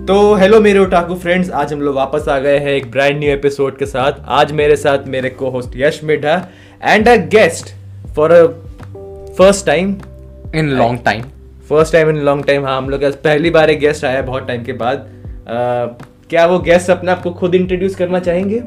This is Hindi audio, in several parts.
तो हेलो मेरे ओटाकू फ्रेंड्स, आज हम लोग वापस आ गए हैं एक ब्रांड न्यू एपिसोड के साथ। आज मेरे साथ मेरे को host Yash Middha and a guest for a first time in long time. हाँ, हम लोग का पहली बार एक गेस्ट आया है बहुत टाइम के बाद। क्या वो गेस्ट अपने आप को खुद इंट्रोड्यूस करना चाहेंगे?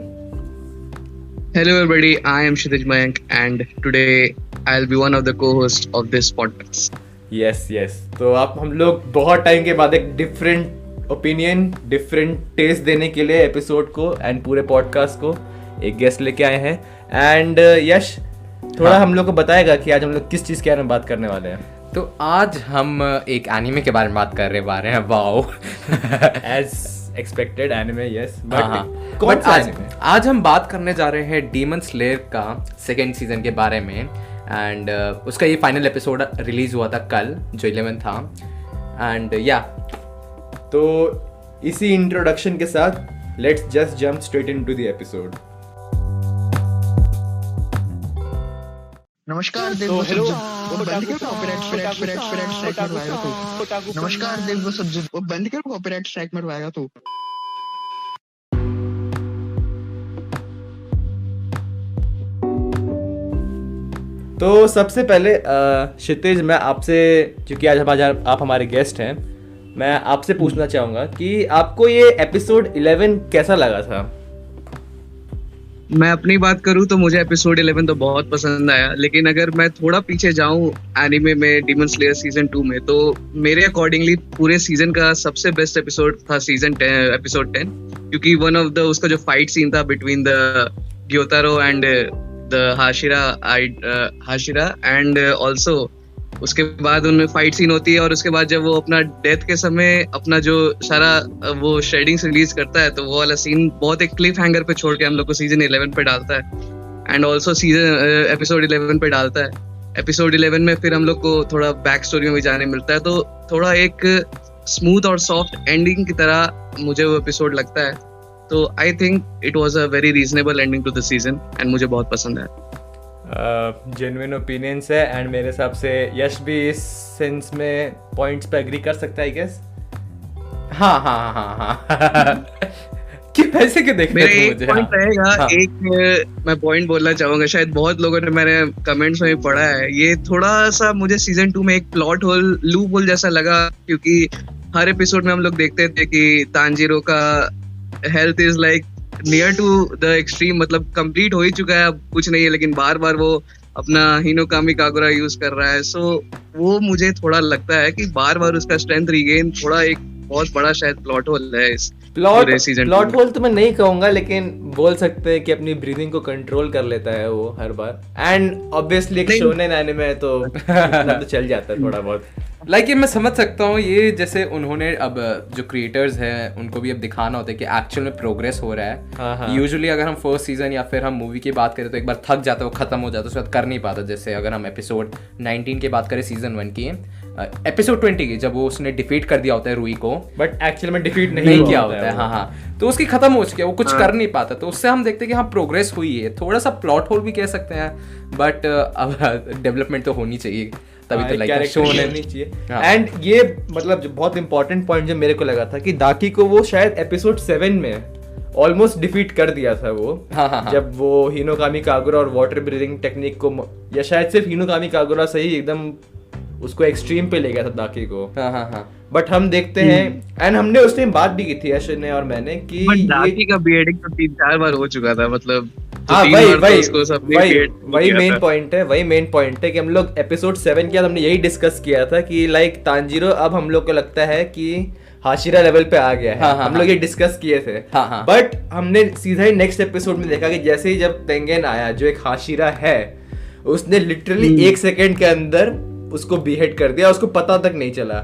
Hello everybody, I am Kshitij Mayank and today I'll be one of the co-hosts of this podcast. Yes. तो आप हम लोग बहुत टाइम के बाद एक डिफरेंट ओपिनियन, डिफरेंट टेस्ट देने के लिए एपिसोड को एंड पूरे पॉडकास्ट को एक गेस्ट लेके आए हैं। एंड यश थोड़ा हम लोग को बताएगा कि आज हम लोग किस चीज़ के बारे में बात करने वाले हैं। तो आज हम एक एनिमे के बारे में बात कर रहे हैं। Wow as expected anime, yes. But आज हम बात करने जा रहे हैं डीमन स्लेयर का सेकेंड सीजन के बारे में। एंड उसका ये फाइनल एपिसोड रिलीज हुआ था कल, जो 11 था। एंड तो इसी इंट्रोडक्शन के साथ let's just jump straight into the episode. नमस्कार देव वो बंद कर कॉपीराइट स्ट्राइक मरवाएगा तू। तो सबसे पहले क्षितिज, मैं आपसे, क्योंकि आज आप हमारे गेस्ट हैं, मैं आपसे पूछना चाहूँगा कि आपको ये एपिसोड 11 कैसा लगा था? मैं अपनी बात करूँ तो मुझे एपिसोड 11 तो बहुत पसंद आया, लेकिन अगर मैं थोड़ा पीछे जाऊँ एनिमे में डीमन स्लेयर सीजन 2 में, तो मेरे अकॉर्डिंगली पूरे सीजन का सबसे बेस्ट एपिसोड था एपिसोड 10, क्योंकि वन ऑफ द उसका जो फाइट सीन था between the Gyutaro and the Hashira and also उसके बाद उनमें फाइट सीन होती है, और उसके बाद जब वो अपना डेथ के समय अपना जो सारा वो शेडिंग्स रिलीज करता है, तो वो वाला सीन बहुत एक क्लिफ हैंगर पे छोड़ के हम लोग को सीजन 11 पे डालता है एंड ऑल्सो सीजन एपिसोड 11 पे डालता है। एपिसोड 11 में फिर हम लोग को थोड़ा बैक स्टोरी में भी जाने मिलता है, तो थोड़ा एक स्मूथ और सॉफ्ट एंडिंग की तरह मुझे वो एपिसोड लगता है। तो I think it was a very reasonable ending to the season and मुझे बहुत पसंद है। जेन्युइन ओपिनियंस है एंड मेरे हिसाब से यश भी इस सेंस में पॉइंट्स पे एग्री कर सकता है, गेस। हाँ कि पैसे के देखने मेरा एक पॉइंट रहेगा। एक मैं पॉइंट बोलना चाहूंगा, शायद बहुत लोगों ने मैंने कमेंट्स में पढ़ा है, ये थोड़ा सा मुझे सीजन 2 में एक प्लॉट होल, लूप होल जैसा लगा, क्योंकि हर एपिसोड में हम लोग देखते थे कि तांजीरो का health is like near to the extreme, मतलब कंप्लीट हो ही चुका है, अब कुछ नहीं है, लेकिन बार बार वो अपना हिनोकामी कागुरा यूज कर रहा है। सो वो मुझे थोड़ा लगता है कि बार बार उसका स्ट्रेंथ रिगेन थोड़ा एक बहुत बड़ा शायद प्लॉट होल है इस प्लॉट होल तो मैं नहीं कहूंगा, लेकिन बोल सकते हैं कि अपनी ब्रीदिंग को कंट्रोल कर लेता है वो हर बार। एंड ऑब्वियसली एक शोनेन एनिमे है तो तो चल जाता है थोड़ा बहुत। लाइक ये मैं समझ सकता हूँ, ये जैसे उन्होंने अब जो क्रिएटर्स हैं उनको भी अब दिखाना होता है कि एक्चुअल में प्रोग्रेस हो रहा है। यूजुअली अगर हम फर्स्ट सीजन या फिर हम मूवी की बात करें तो एक बार थक जाता है, वो खत्म हो जाता है, उसके बाद कर नहीं पाता। जैसे अगर हम एपिसोड 19 की बात करें सीजन 1 की, एपिसोड 20 की, जब वो उसने डिफीट कर दिया होता है रुई को, बट एक्चुअल में डिफीट नहीं किया होता है। हाँ, तो उसकी खत्म हो चुकी है, वो कुछ कर नहीं पाता, तो उससे हम देखते हैं कि हाँ प्रोग्रेस हुई है। थोड़ा सा प्लॉट होल भी कह सकते हैं, बट अब डेवलपमेंट तो होनी चाहिए, तभी तो लाइक शो होने नहीं चाहिए। एंड ये मतलब जो बहुत इंपॉर्टेंट पॉइंट जो मेरे को लगा था कि दाकी को वो शायद एपिसोड 7 में ऑलमोस्ट डिफीट कर दिया था वो। जब वो हिनोकामी कागुरा और वाटर ब्रीदिंग टेक्निक को, या शायद सिर्फ हिनोकामी कागुरा से ही एकदम उसको एक्सट्रीम पे ले गया था दाकी को। बट हम देखते हैं, एंड हमने उस टाइम बात भी की थी यश ने और मैंने, कि दाकी का बीएडिंग तो 3-4 बार हो चुका था, मतलब वही मेन पॉइंट है कि हम लोग एपिसोड 7 के बाद हमने यही डिस्कस किया था कि लाइक तांजीरो अब हम लोग को लगता है कि हाशिरा लेवल पे आ गया है। हम लोग ये डिस्कस किए थे, बट हमने सीधा ही नेक्स्ट एपिसोड में देखा कि जैसे ही जब तेंगेन आया, जो एक हाशिरा है, उसने लिटरली 1 सेकेंड के अंदर उसको बीहेड कर दिया, उसको पता तक नहीं चला।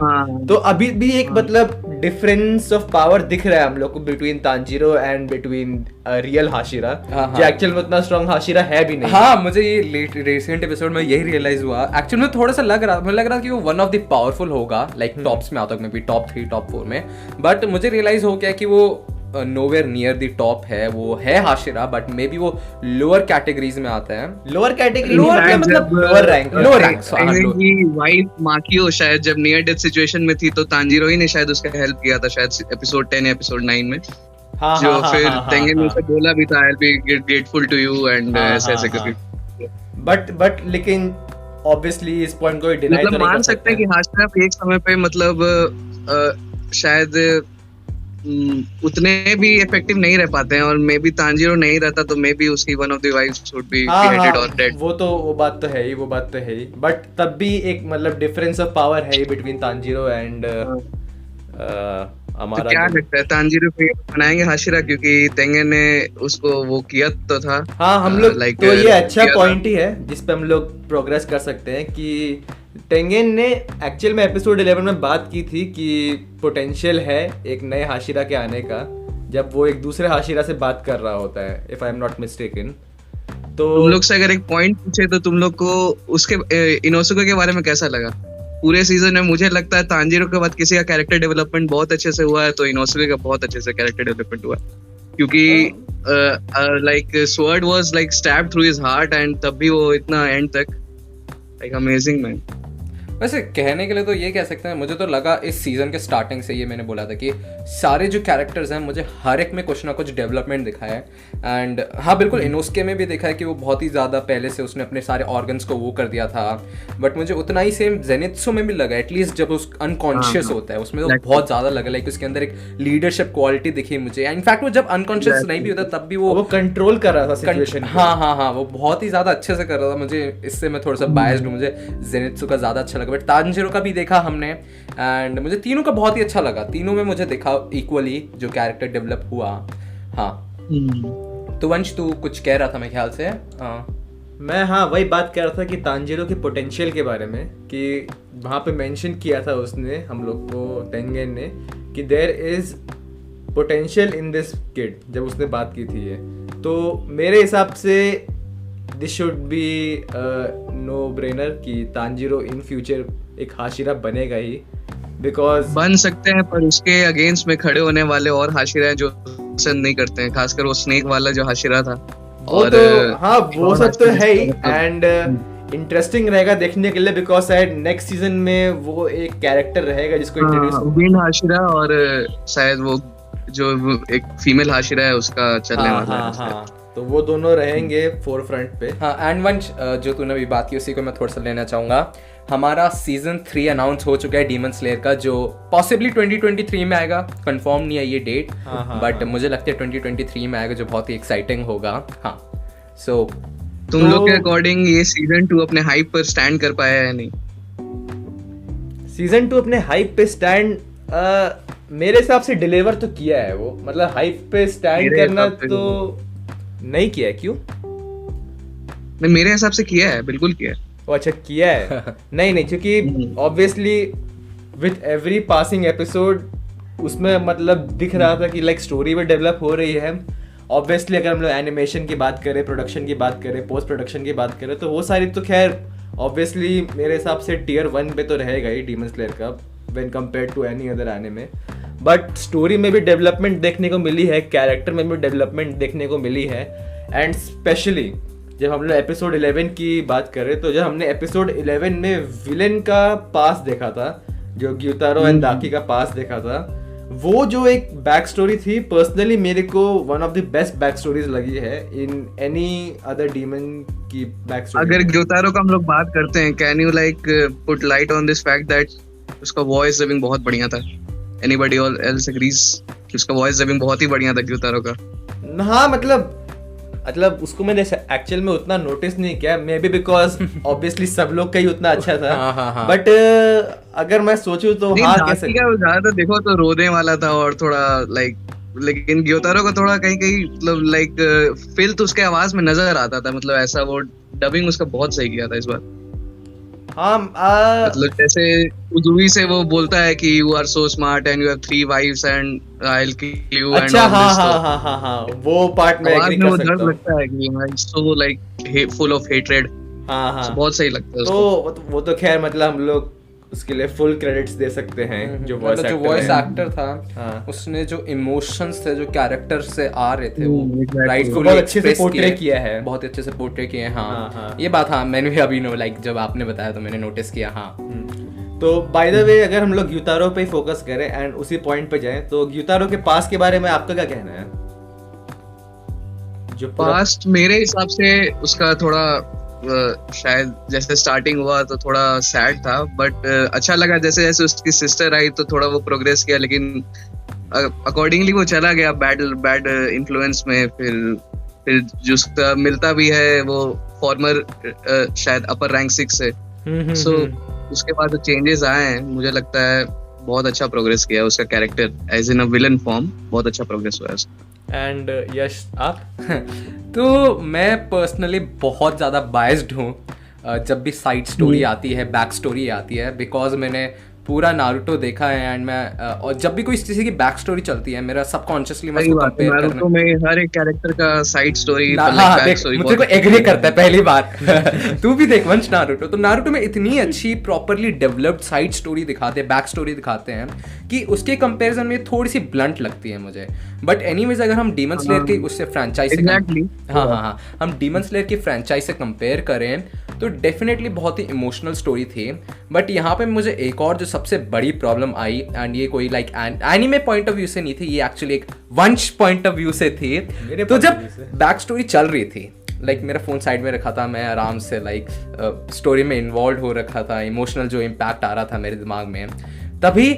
तो अभी भी एक मतलब डिफरेंस ऑफ पावर दिख रहा है हम लोग को between Tanjiro and between real Hashira, जो एक्चुअल में उतना स्ट्रॉन्ग हाशिरा है भी नहीं। मुझे ये रिसेंट एपिसोड में यही रियलाइज हुआ। एक्चुअल में थोड़ा सा लग रहा कि वो वन ऑफ द पावरफुल होगा, लाइक टॉप्स में आता है, मे बी टॉप 3 टॉप 4 में, बट मुझे रियलाइज हो गया कि वो नोवेयर नियर द टॉप है, वो है हाशिरा, बट मे बी वो लोअर कैटेगरीज में आता है। लोअर कैटेगरी, लोअर का मतलब lower rank, lower rank. Wife Makio शायद जब नियर डेथ सिचुएशन में थी तो तांजीरो ही ने शायद उसका हेल्प किया था, शायद एपिसोड 10 या एपिसोड 9 में। जो फिर तेंगेन ने उसे बोला भी था, I'll be grateful to you and ऐसे करके। बट लेकिन ऑब्वियसली इस पॉइंट को डिनाई मतलब मान सकते हैं कि हाशिरा एक समय पे मतलब शायद उतने भी इफेक्टिव नहीं रह पाते हैं, और मे बी तांजीरो नहीं रहता तो मे बी उसकी one of the wives would be beheaded or dead। वो बात तो है ही, बट तब भी एक मतलब डिफरेंस ऑफ पावर है ही बिटवीन तांजीरो एंड हमारा। तो क्या लगता है तांजीरो पे बनाएंगे हाशिरा, क्योंकि तेंगेन ने उसको वो किया तो था। हाँ हम लोग तो ये अच्छा पॉइंट ही है जिस पे हम लोग प्रोग्रेस कर सकते हैं कि टेंगेन ने एक्चुअल में एपिसोड 11 में बात की थी कि पोटेंशियल है एक नए हाशिरा के आने का, जब वो एक दूसरे हाशिरा से बात कर रहा होता है, if I am not mistaken. तो तुम लोग से अगर एक पॉइंट पूछे तो तुम लोग को उसके इनोसुके के बारे में कैसा लगा पूरे सीजन में? मुझे लगता है तांजीरो के बाद किसी का कैरेक्टर डेवलपमेंट बहुत अच्छे से हुआ है तो इनोसुके का बहुत अच्छे से कैरेक्टर डेवलपमेंट हुआ है, क्योंकि like sword was like stabbed through his heart and तब भी वो इतना एंड तक लाइक अमेजिंग मैन। वैसे कहने के लिए तो ये कह सकते हैं, मुझे तो लगा इस सीजन के स्टार्टिंग से, ये मैंने बोला था कि सारे जो कैरेक्टर्स हैं मुझे हर एक में कुछ ना कुछ डेवलपमेंट दिखा है। एंड हाँ बिल्कुल इनोस्के में भी देखा है कि वो बहुत ही ज़्यादा पहले से उसने अपने सारे ऑर्गन्स को वो कर दिया था, बट मुझे उतना ही सेम जेनित्सु में भी लगा, एटलीस्ट जब उस अनकॉन्शियस होता है उसमें तो बहुत ज़्यादा लगा, लाइक उसके अंदर एक लीडरशिप क्वालिटी दिखी मुझे। इनफैक्ट वो जब अनकॉन्शियस नहीं भी होता तब भी वो कंट्रोल कर रहा था सिचुएशन। हाँ वो बहुत ही ज़्यादा अच्छे से कर रहा था। मुझे इससे मैं थोड़ा सा बायस्ड हूँ, मुझे जेनित्सु का ज़्यादा अच्छा लगा, बट तांजीरो का भी देखा हमने एंड मुझे तीनों का बहुत ही अच्छा लगा। तीनों में मुझे देखा इक्वली जो कैरेक्टर डेवलप हुआ। हाँ तो वंश तू कुछ कह रहा था मेरे ख्याल से। मैं वही बात कर रहा था कि तांजीरो के पोटेंशियल के बारे में, कि वहाँ पे मेंशन किया था उसने हम लोग को, तेंगेन ने, कि there is potential in this kid, जब उसने बात की थी ये। तो मेरे हिसाब से this should be no brainer कि तांजीरो इन फ्यूचर एक हाशिरा बनेगा ही, बिकॉज बन सकते हैं पर उसके अगेंस्ट में खड़े होने वाले और हाशिरा हैं जो पसंद नहीं करते हैं, खासकर वो स्नेक वाला जो हाशिरा था। और तो हाँ वो सब तो है ही, एंड इंटरेस्टिंग रहेगा देखने के लिए, बिकॉज शायद नेक्स्ट सीजन में वो एक कैरेक्टर रहेगा जिसको इंट्रोड्यूस हाशिरा, और शायद वो जो एक फीमेल हाशिरा है उसका चलने वाला है। तो वो दोनों रहेंगे फोर फ्रंट पे। हाँ एंड वंश जो तूने अभी बात की उसी को मैं थोड़ा सा लेना चाहूँगा। हमारा सीजन 3 अनाउंस हो चुका है डीमन स्लेयर का, जो पॉसिबली 2023 में आएगा, कंफर्म नहीं है ये डेट, बट मुझे लगता है 2023 में आएगा, जो बहुत ही एक्साइटिंग होगा। हाँ सो तुम लोग के अकॉर्डिंग ये सीजन 2 अपने हाइप पर स्टैंड कर पाया है नहीं? सीजन 2 अपने हाइप पे स्टैंड मेरे हिसाब से डिलीवर तो किया है वो, मतलब हाइप पे स्टैंड करना तो नहीं किया है। क्यों? नहीं मेरे हिसाब से किया है, बिल्कुल किया है। अच्छा किया है। नहीं क्योंकि obviously with every passing episode उसमें मतलब दिख रहा था कि लाइक स्टोरी भी डेवलप हो रही है। ऑब्वियसली अगर हम लोग एनिमेशन की बात करें, प्रोडक्शन की बात करें, पोस्ट प्रोडक्शन की बात करें, तो वो सारी तो खैर ऑब्वियसली मेरे हिसाब से टियर 1 पे तो रहेगा ही डीमन स्लेयर का when compared to any other anime. But story में भी डेवलपमेंट देखने को मिली है, कैरेक्टर में भी डेवलपमेंट देखने को मिली है, एंड स्पेशली जब हम लोग एपिसोड 11 की बात करें तो जब हमने एपिसोड 11 में विलेन का पास देखा था, जो ग्यूतारो एंड दाकी का पास देखा था, वो जो एक बैक स्टोरी थी, पर्सनली मेरे को one of the best back stories लगी है इन एनी अदर डीमन की बैक स्टोरी। अगर ग्यूतारो का हम लोग बात करते हैं, can you like put light on this fact that उसका वॉइस डबिंग बहुत बढ़िया था? एनीबॉडी एल्स एग्रीज कि उसका वॉइस डबिंग बहुत ही बढ़िया था ग्यूतारो का? हाँ मतलब उसको मैंने एक्चुअल में उतना नोटिस नहीं किया, मे बी बिकॉज ऑब्वियसली सब लोग का ही उतना अच्छा था। बट अगर मैं सोचूं तो हाँ कैसे ज्यादातर देखो तो रोने वाला था और थोड़ा लाइक, लेकिन ग्यूतारो को थोड़ा कहीं मतलब लाइक फील तो उसके आवाज में नजर आता था, मतलब ऐसा वो डबिंग उसका बहुत सही किया था इस बार। हाँ मतलब जैसे उजुई से वो बोलता है कि you are so smart and you have 3 wives and I will kill you and अच्छा हाँ वो पार्ट में एग्री कर सकता हूं। लगता है कि I saw like full of hatred. हाँ बहुत सही लगता है तो वो तो खैर मतलब हम लोग उसके लिए फुल क्रेडिट्स दे सकते हैं जो वॉइस एक्टर था। उसने जो इमोशंस थे जो कैरेक्टर से आ रहे थे वो राइटफुली बहुत अच्छे से पोर्ट्रे किया है, बहुत अच्छे से पोर्ट्रे किए हैं। हाँ ये बात मैंने भी अभी लाइक जब आपने बताया तो मैंने नोटिस किया। तो बाय द वे अगर हम लोग ग्यूतारो पे फोकस करें एंड उसी पॉइंट पे जाएं तो ग्यूतारो के पास्ट के बारे में आपका क्या कहना है? जो पास्ट मेरे हिसाब से उसका थोड़ा शायद जैसे स्टार्टिंग हुआ तो थोड़ा सैड था, बट अच्छा लगा जैसे जैसे उसकी सिस्टर आई तो थोड़ा वो प्रोग्रेस किया, लेकिन अकॉर्डिंगली वो चला गया बैड इन्फ्लुएंस में। फिर जिसका मिलता भी है वो फॉर्मर शायद अपर रैंक 6 से, सो उसके बाद जो चेंजेस आए हैं मुझे लगता है बहुत अच्छा प्रोग्रेस किया उसका character as in a villain form, बहुत अच्छा प्रोग्रेस हुआ है। एंड यश आप? तो मैं पर्सनली बहुत ज़्यादा बायस्ड हूँ जब भी साइड स्टोरी आती है, बैक स्टोरी आती है, बिकॉज मैंने पूरा नारुतो देखा है एंड मैं और जब भी कोई किसी की बैक स्टोरी चलती है मेरा सबकॉन्शियसली मैं उसको कंपेयर करना, नारुतो में हर एक कैरेक्टर का साइड स्टोरी बैक स्टोरी मुझे को एग्री करता है पहली बार। तू भी देख वंश नारुतो, तो नारुतो में इतनी अच्छी प्रॉपर्ली डेवलप्ड साइड स्टोरी दिखाते हैं, बैक स्टोरी दिखाते हैं कि उसके कंपैरिजन में थोड़ी सी ब्लंट लगती है मुझे। बट एनीवेज अगर हम डीमन स्लेयर की उससे फ्रेंचाइज से हम डीमन स्लेयर की फ्रेंचाइज से कंपेयर करें तो डेफिनेटली बहुत ही इमोशनल स्टोरी थी। बट यहाँ पे मुझे एक और जो सबसे बड़ी प्रॉब्लम आई, एंड ये कोई like anime point of view से नहीं थी, ये एक्चुअली एक वंश पॉइंट ऑफ व्यू से थी। तो जब बैक स्टोरी चल रही थी, लाइक मेरा फोन साइड में रखा था, मैं आराम से लाइक स्टोरी में इन्वॉल्व हो रखा था, इमोशनल जो इम्पैक्ट आ रहा था मेरे दिमाग में, तभी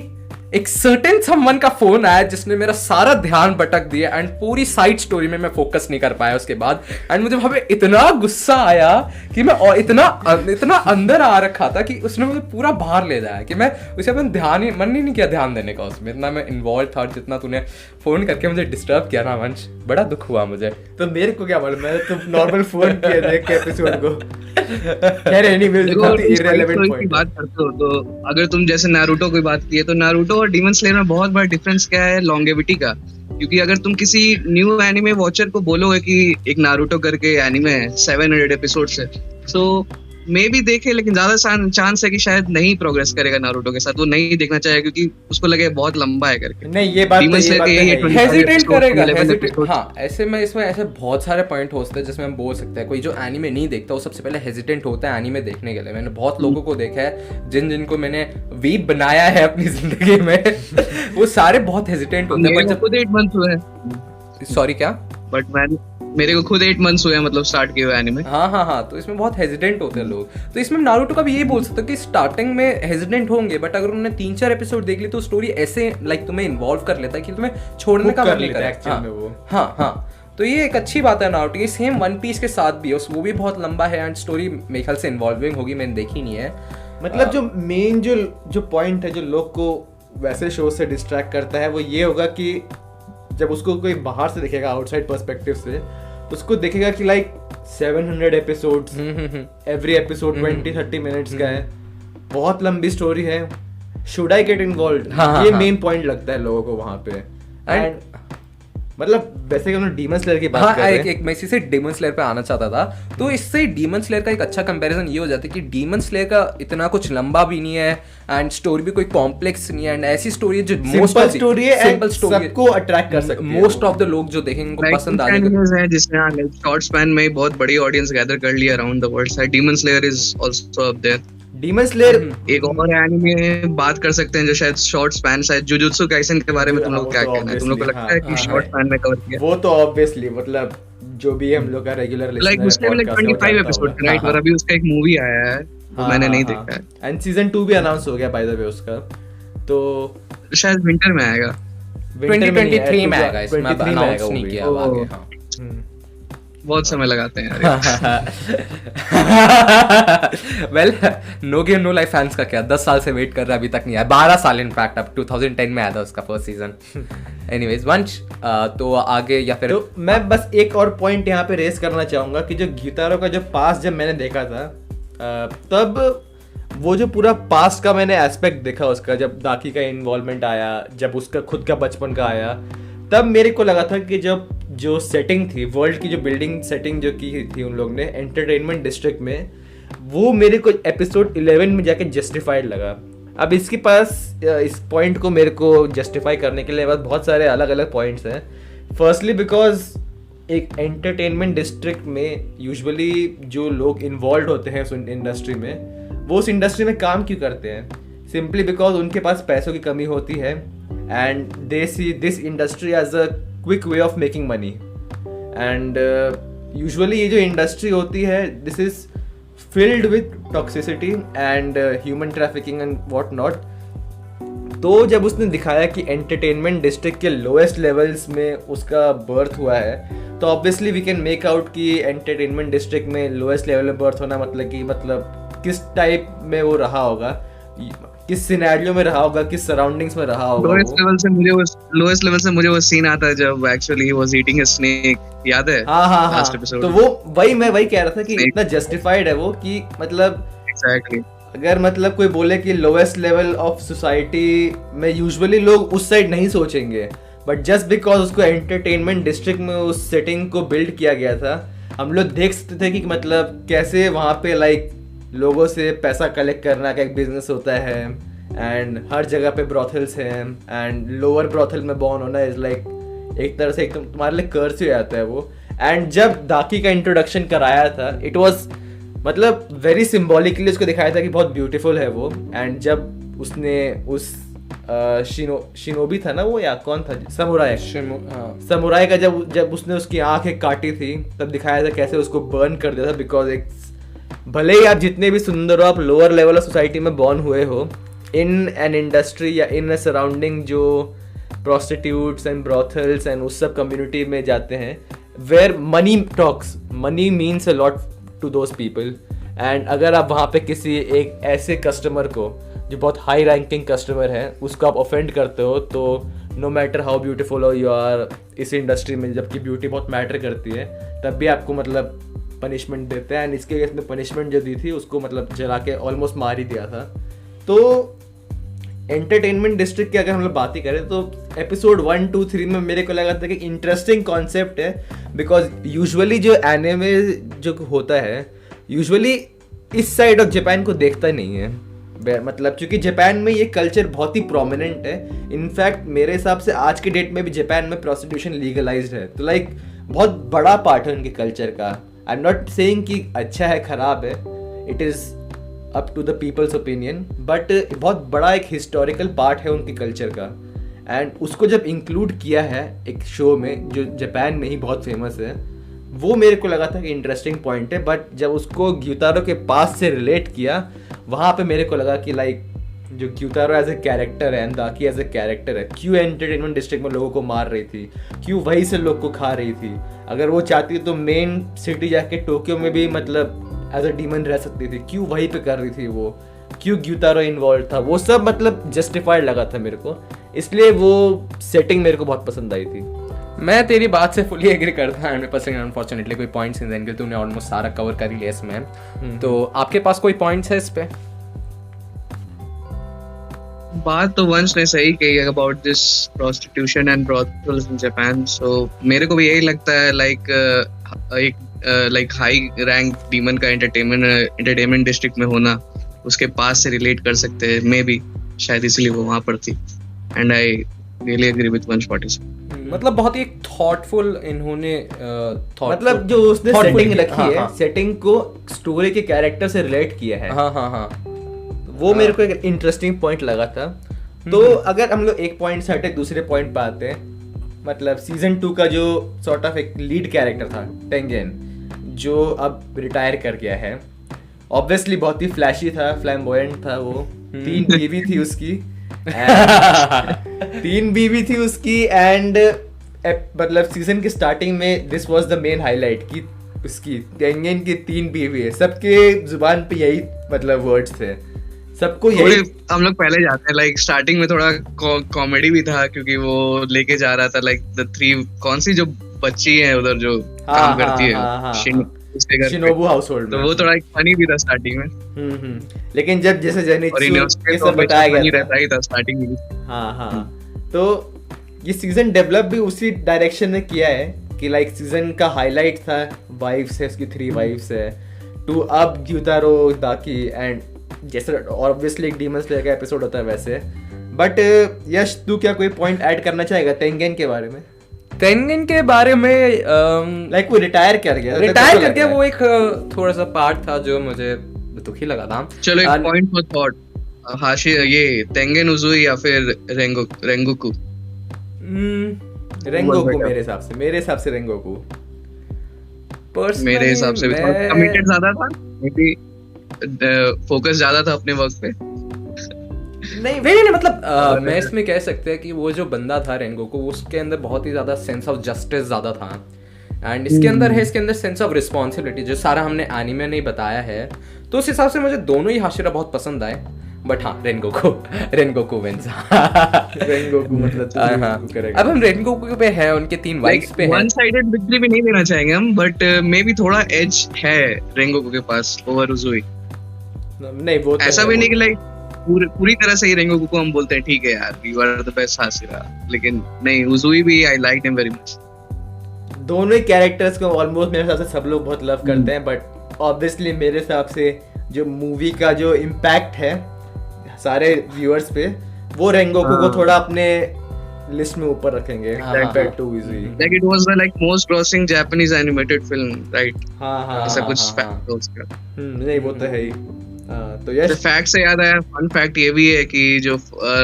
एक सर्टेन समवन का फोन आया जिसने मेरा सारा ध्यान भटक दिया एंड पूरी साइड स्टोरी में मैं फोकस नहीं कर पाया उसके बाद। एंड मुझे वहां पे इतना गुस्सा आया कि मैं और इतना अंदर आ रखा था कि उसने मुझे पूरा बाहर ले जाया कि मैं उसे अपना मन ही नहीं किया ध्यान देने का उसमें, इतना मैं इन्वॉल्व था। जितना तूने फोन करके मुझे डिस्टर्ब किया ना वंश, बड़ा दुख हुआ मुझे। तो मेरे को क्या मालूम, मैं तो नॉर्मल फोन किया देख के एपिसोड को। खैर एनीवेज इररिलेवेंट पॉइंट बात करते हो तो अगर तुम जैसे नारुतो की बात की है तो नारुतो और डीमन स्लेयर में बहुत बड़ा डिफरेंस क्या है, लॉन्गेविटी का। क्योंकि अगर तुम किसी न्यू एनिमे वॉचर को बोलोगे कि एक नारुतो करके एनिमे है 700 एपिसोड से, तो मे भी देखे, लेकिन ज्यादा चांस है कि शायद नहीं प्रोग्रेस करेगा नारुतो के साथ, वो नहीं देखना चाहेगा क्योंकि उसको लगे बहुत लंबा है करके। नहीं ये बात हेजिटेट करेगा। हाँ ऐसे में इसमें ऐसे बहुत सारे पॉइंट होते हैं जिसमें हम बोल सकते हैं कोई जो एनीमे नहीं देखता वो सबसे पहले हेजिटेंट होता है एनीमे देखने के लिए। मैंने बहुत लोगों को देखा है जिनको मैंने वीप बनाया है अपनी जिंदगी में वो सारे बहुत हेजिटेंट होते हैं। खुद 8 मंथ हुए हैं। सॉरी क्या? बट मेरे को खुद 8 मंथ्स हुए मतलब स्टार्ट किए हुए एनीमे। हाँ तो इसमें बहुत हेजिटेंट होते हैं लोग। तो इसमें नारुतो का भी यही बोल सकते हो कि स्टार्टिंग में हेजिटेंट होंगे, बट अगर उन्होंने 3-4 एपिसोड देख ली तो स्टोरी ऐसे लाइक तुम्हें इन्वॉल्व कर लेता है कि तुम्हें छोड़ने का मन नहीं करता। हाँ तो ये एक अच्छी बात है नारुतो की। सेम वन पीस के साथ भी वो भी बहुत लंबा है एंड स्टोरी मेरे ख्याल से इन्वॉल्विंग होगी, मैंने देखी नहीं है। मतलब जो मेन जो पॉइंट है जो लोग को वैसे शो से डिस्ट्रैक्ट करता है वो ये होगा कि जब उसको कोई बाहर से देखेगा आउटसाइड पर्सपेक्टिव से, उसको देखेगा कि like 700 episodes, every episode 20-30 minutes का है, बहुत लंबी स्टोरी है, शुड आई गेट इन्वॉल्व्ड, ये मेन पॉइंट लगता है लोगों को वहां पे। एंड मतलब वैसे कि उन्होंने डीमन स्लेयर की बात कर रहे हैं, एक मैं इसी से डीमन स्लेयर पे आना चाहता था। तो इससे डीमन स्लेयर का एक अच्छा कंपैरिजन ये हो जाता है कि डीमन स्लेयर का इतना कुछ लंबा भी नहीं है एंड स्टोरी भी कोई कॉम्प्लेक्स नहीं है एंड ऐसी स्टोरी है जो सिंपल स्टोरी है, सबको अट्रैक्ट कर सकती है। मोस्ट ऑफ द लोग जो देखेंगे उनको पसंद आएगा, जिसने शॉर्ट स्पैन में बहुत बड़ी ऑडियंस गैदर कर लिया around the world. Demon Slayer is also up there. Demon Slayer एक और एनीमे बात कर सकते हैं जो शायद शॉर्ट स्पैन, शायद जुजुत्सु काइसेन के बारे में तुम लोग क्या कहना है? तुम लोग को लगता है कि शॉर्ट स्पैन में कवर किया? वो तो ऑब्वियसली मतलब जो भी हम लोग का रेगुलर लिसनर लाइक उसके में 25 एपिसोड राइट, और अभी उसका एक मूवी आया है वो मैंने नहीं देखा है एंड सीजन 2 भी अनाउंस हो गया बाय द वे उसका, तो शायद विंटर में आएगा, 2023 में आएगा, इसमें अनाउंस नहीं किया आगे। हां बहुत समय लगाते हैं यार। Well no game no life fans का क्या 10 साल से वेट कर रहा है, अभी तक नहीं आया। 12 साल इनफैक्ट, अब 2010 में आया था उसका फर्स्ट सीजन। एनीवेज वंश तो आगे या फिर तो मैं बस एक और पॉइंट यहाँ पे रेस करना चाहूंगा कि जो ग्यूतारो का जो पास्ट जब मैंने देखा था तब वो जो पूरा पास्ट का मैंने एस्पेक्ट देखा उसका, जब दाकी का इन्वॉल्वमेंट आया, जब उसका खुद का बचपन का आया, तब मेरे को लगा था कि जब जो सेटिंग थी वर्ल्ड की, जो बिल्डिंग सेटिंग जो की थी उन लोग ने एंटरटेनमेंट डिस्ट्रिक्ट में, वो मेरे को एपिसोड 11 में जाके जस्टिफाइड लगा। अब इसके पास इस पॉइंट को मेरे को जस्टिफाई करने के लिए बहुत सारे अलग अलग पॉइंट्स हैं. फर्स्टली बिकॉज एक एंटरटेनमेंट डिस्ट्रिक्ट में यूजुअली जो लोग इन्वॉल्व होते हैं उस इंडस्ट्री में, वो उस इंडस्ट्री में काम क्यों करते हैं? सिंपली बिकॉज उनके पास पैसों की कमी होती है and they see this industry as a quick way of making money. And usually ये जो इंडस्ट्री होती है, this is filled with toxicity and human trafficking and what not. तो जब उसने दिखाया कि एंटरटेनमेंट डिस्ट्रिक्ट के लोएस्ट लेवल्स में उसका बर्थ हुआ है, तो obviously we can make out कि एंटरटेनमेंट डिस्ट्रिक्ट में लोएस्ट लेवल में बर्थ होना मतलब किस टाइप में वो रहा होगा, किस सिनेरियो में रहा होगा, किस सराउंडिंग्स में रहा होगा. लोएस्ट लेवल से मुझे वो सीन आता है जब actually he was eating a snake, याद है? हाँ. तो वो मैं वही कह रहा था कि इतना जस्टिफाइड है वो कि मतलब एग्जैक्टली अगर मतलब कोई बोले कि लोएस्ट लेवल ऑफ सोसाइटी में यूजुअली लोग उस साइड नहीं सोचेंगे, बट जस्ट बिकॉज उसको एंटरटेनमेंट डिस्ट्रिक्ट में उस सेटिंग को बिल्ड किया गया था, हम लोग देख सकते थे कि मतलब कैसे वहाँ पे लाइक लोगों से पैसा कलेक्ट करना का एक बिजनेस होता है एंड हर जगह पे ब्रॉथल्स हैं एंड लोअर ब्रॉथल में बॉर्न होना इज लाइक एक तरह से एकदम तुम्हारे लिए कर्ज हो जाता है वो. एंड जब दाकी का इंट्रोडक्शन कराया था, इट वाज मतलब वेरी सिम्बॉलिकली उसको दिखाया था कि बहुत ब्यूटीफुल है वो. एंड जब उसने उस शिनोबी था ना वो, या कौन था, समुराई का जब उसने उसकी आंखें काटी थी, तब दिखाया था कैसे उसको बर्न कर दिया था. बिकॉज एक भले ही आप जितने भी सुंदर हो, आप लोअर लेवल ऑफ सोसाइटी में बॉर्न हुए हो, इन एन इंडस्ट्री या इन अ सराउंडिंग जो प्रोस्टिट्यूट्स एंड ब्रॉथल्स एंड उस सब कम्युनिटी में जाते हैं, where money talks, money means a lot to those people. And अगर आप वहाँ पे किसी एक ऐसे कस्टमर को जो बहुत हाई रैंकिंग कस्टमर है, उसको आप ऑफेंड करते हो, तो नो मैटर हाउ ब्यूटीफुल हो यू आर इस इंडस्ट्री में, जबकि ब्यूटी बहुत मैटर करती है, तब भी आपको मतलब पनिशमेंट देते हैं. एंड इसके केस में पनिशमेंट जो दी थी उसको मतलब जला के ऑलमोस्ट मार ही दिया था. तो एंटरटेनमेंट डिस्ट्रिक्ट की अगर हम लोग बात ही करें तो एपिसोड 1, 2, 3 में मेरे को लगा था कि इंटरेस्टिंग कॉन्सेप्ट है. बिकॉज यूजुअली जो एनिमे जो होता है, यूजुअली इस साइड ऑफ जापान को देखता नहीं है. मतलब क्योंकि जापान में ये कल्चर बहुत ही प्रोमिनेंट है. इनफैक्ट मेरे हिसाब से आज के डेट में भी जापान में प्रोस्टिट्यूशन लीगलाइज्ड है. तो लाइक बहुत बड़ा पार्ट है उनके कल्चर का. आई एम नॉट सेइंग कि अच्छा है खराब है, it is up to the people's opinion, but बहुत बड़ा एक हिस्टोरिकल पार्ट है उनके कल्चर का. एंड उसको जब इंक्लूड किया है एक शो में जो जापान में ही बहुत फेमस है, वो मेरे को लगा था कि इंटरेस्टिंग पॉइंट है. बट जब उसको ग्यूतारो के पास से रिलेट किया, वहाँ पे मेरे को लगा कि लाइक जो ग्यूतारो एज ए कैरेक्टर है एंड दाकी एज ए कैरेक्टर है, क्यों एंटरटेनमेंट डिस्ट्रिक्ट में लोगों को मार रही थी, क्यों वहीं से लोग को खा रही थी. अगर वो चाहती तो मेन सिटी जाके टोक्यो में भी मतलब एज अ डीमन रह सकती थी, क्यों वहीं पे कर रही थी वो, क्यों ग्यूतारो इन्वॉल्व था, वो सब मतलब जस्टिफाइड लगा था मेरे को. इसलिए वो सेटिंग मेरे को बहुत पसंद आई थी. मैं तेरी बात से फुली एग्री करता हूँ 100%. अनफॉर्चुनेटली कोई पॉइंट्स नहीं देंगे, तूने ऑलमोस्ट सारा कवर कर लिया इसमें. तो आपके पास कोई पॉइंट्स है इस पे? बात तो वंश ने सही कही about this prostitution and brothels in Japan. So मेरे को भी यही लगता है लाइक हाई रैंक डीमन का एंटरटेनमेंट डिस्ट्रिक्ट में होना, उसके पास से रिलेट कर सकते हैं. मे बी शायद इसलिए वो वहाँ पर थी. And I really agree with Vansh party. मतलब बहुत ही एक थॉटफुल इन्होंने मतलब जो उसने सेटिंग रखी है, सेटिंग को स्टोरी के कैरेक्टर से रिलेट किया है. हाँ. वो मेरे को एक इंटरेस्टिंग पॉइंट लगा था. तो अगर हम लोग एक पॉइंट से हटे दूसरे पॉइंट पे आते हैं, मतलब सीजन 2 का जो सॉर्ट ऑफ एक लीड कैरेक्टर था टेंगेन, जो अब रिटायर कर गया है. ऑब्वियसली बहुत ही फ्लैशी था, फ्लैम्बोयेंट था वो. 3 बीवी थी उसकी. 3 बीवी थी उसकी. एंड मतलब सीजन के स्टार्टिंग में this was the main highlight कि उसकी टेंगेन की 3 बीवी है. सबके जुबान पे यही मतलब वर्ड्स थे, सबको यही. हम लोग पहले जाते हैं लाइक स्टार्टिंग में थोड़ा कॉमेडी भी था क्योंकि वो लेके जा रहा था लाइक द 3 कौन सी जो बच्ची है उधर जो काम करती है शिनोबू हाउसहोल्ड, तो वो थोड़ा फनी भी था स्टार्टिंग में. लेकिन जब जैसे जेनित्सु ये सब बताया गया रहता ही था स्टार्टिंग में. हाँ. तो ये सीजन डेवलप भी उसी डायरेक्शन में किया है कि लाइक सीजन का हाईलाइट था वाइफ्स है उसकी, 3 वाइफ्स है, टू अब ग्यूतारो, दाकी एंड जैसे ऑब्वियसली एक डीमन स्लेयर का एपिसोड होता है वैसे। बट यश तू क्या कोई पॉइंट ऐड करना चाहेगा टेंगेन के बारे में? टेंगेन के बारे में लाइक वो रिटायर कर गया, वो एक थोड़ा सा पार्ट था जो मुझे दुखी लगा था। चलो एक पॉइंट फॉर थॉट, हाशी ये टेंगेन उजुई या फिर रेंगोकू? रेंगोकू मेरे हिसाब से रेंगोकू। मेरे हिसाब से कमिटेड ज्यादा था, मे बी फोकस ज्यादा था अपने वर्क पे। नहीं मतलब मैं इसमें कह सकते हैं कि वो जो बंदा था रेंगोकू, उसके अंदर बहुत ही ज्यादा सेंस ऑफ जस्टिस ज्यादा था, एंड इसके अंदर है इसके अंदर सेंस ऑफ रिस्पॉन्सिबिलिटी, जो सारा हमने एनीमे नहीं बताया है। तो उस हिसाब से मुझे दोनों ही हाशिरा बहुत पसंद आए, बट हाँ रेंगोकू विंस। रेंगोकू मतलब करेक्ट। अब हम रेंगोकू पे है, उनके 3 वाइफ्स पे है। वन साइडेड विक्ट्री भी नहीं देना चाहेंगे हम, बट मे बी थोड़ा एज है रेंगोकू के पास ओवर उजुई। नहीं वो ऐसा भी नहीं कि लाइक पूरी तरह से ही रेंगोकू को हम बोलते हैं ठीक है यार you are the best Hashira, लेकिन नहीं उजुई भी I like him very much. दोनों ही कैरेक्टर्स को ऑलमोस्ट मेरे हिसाब से सब लोग बहुत लव करते हैं, बट ऑब्वियसली मेरे हिसाब से जो मूवी का जो इम्पैक्ट है सारे व्यूअर्स पे, वो रेंगोकू को थोड़ा अपने लिस्ट में ऊपर रखेंगे compare to Uzui. Like it was the like most grossing Japanese animated film, right? हां ऐसा कुछ फैक्ट हो उसका। नहीं वो तो है ही। तो यस, फैक्ट से याद आया, फन फैक्ट ये भी है कि जो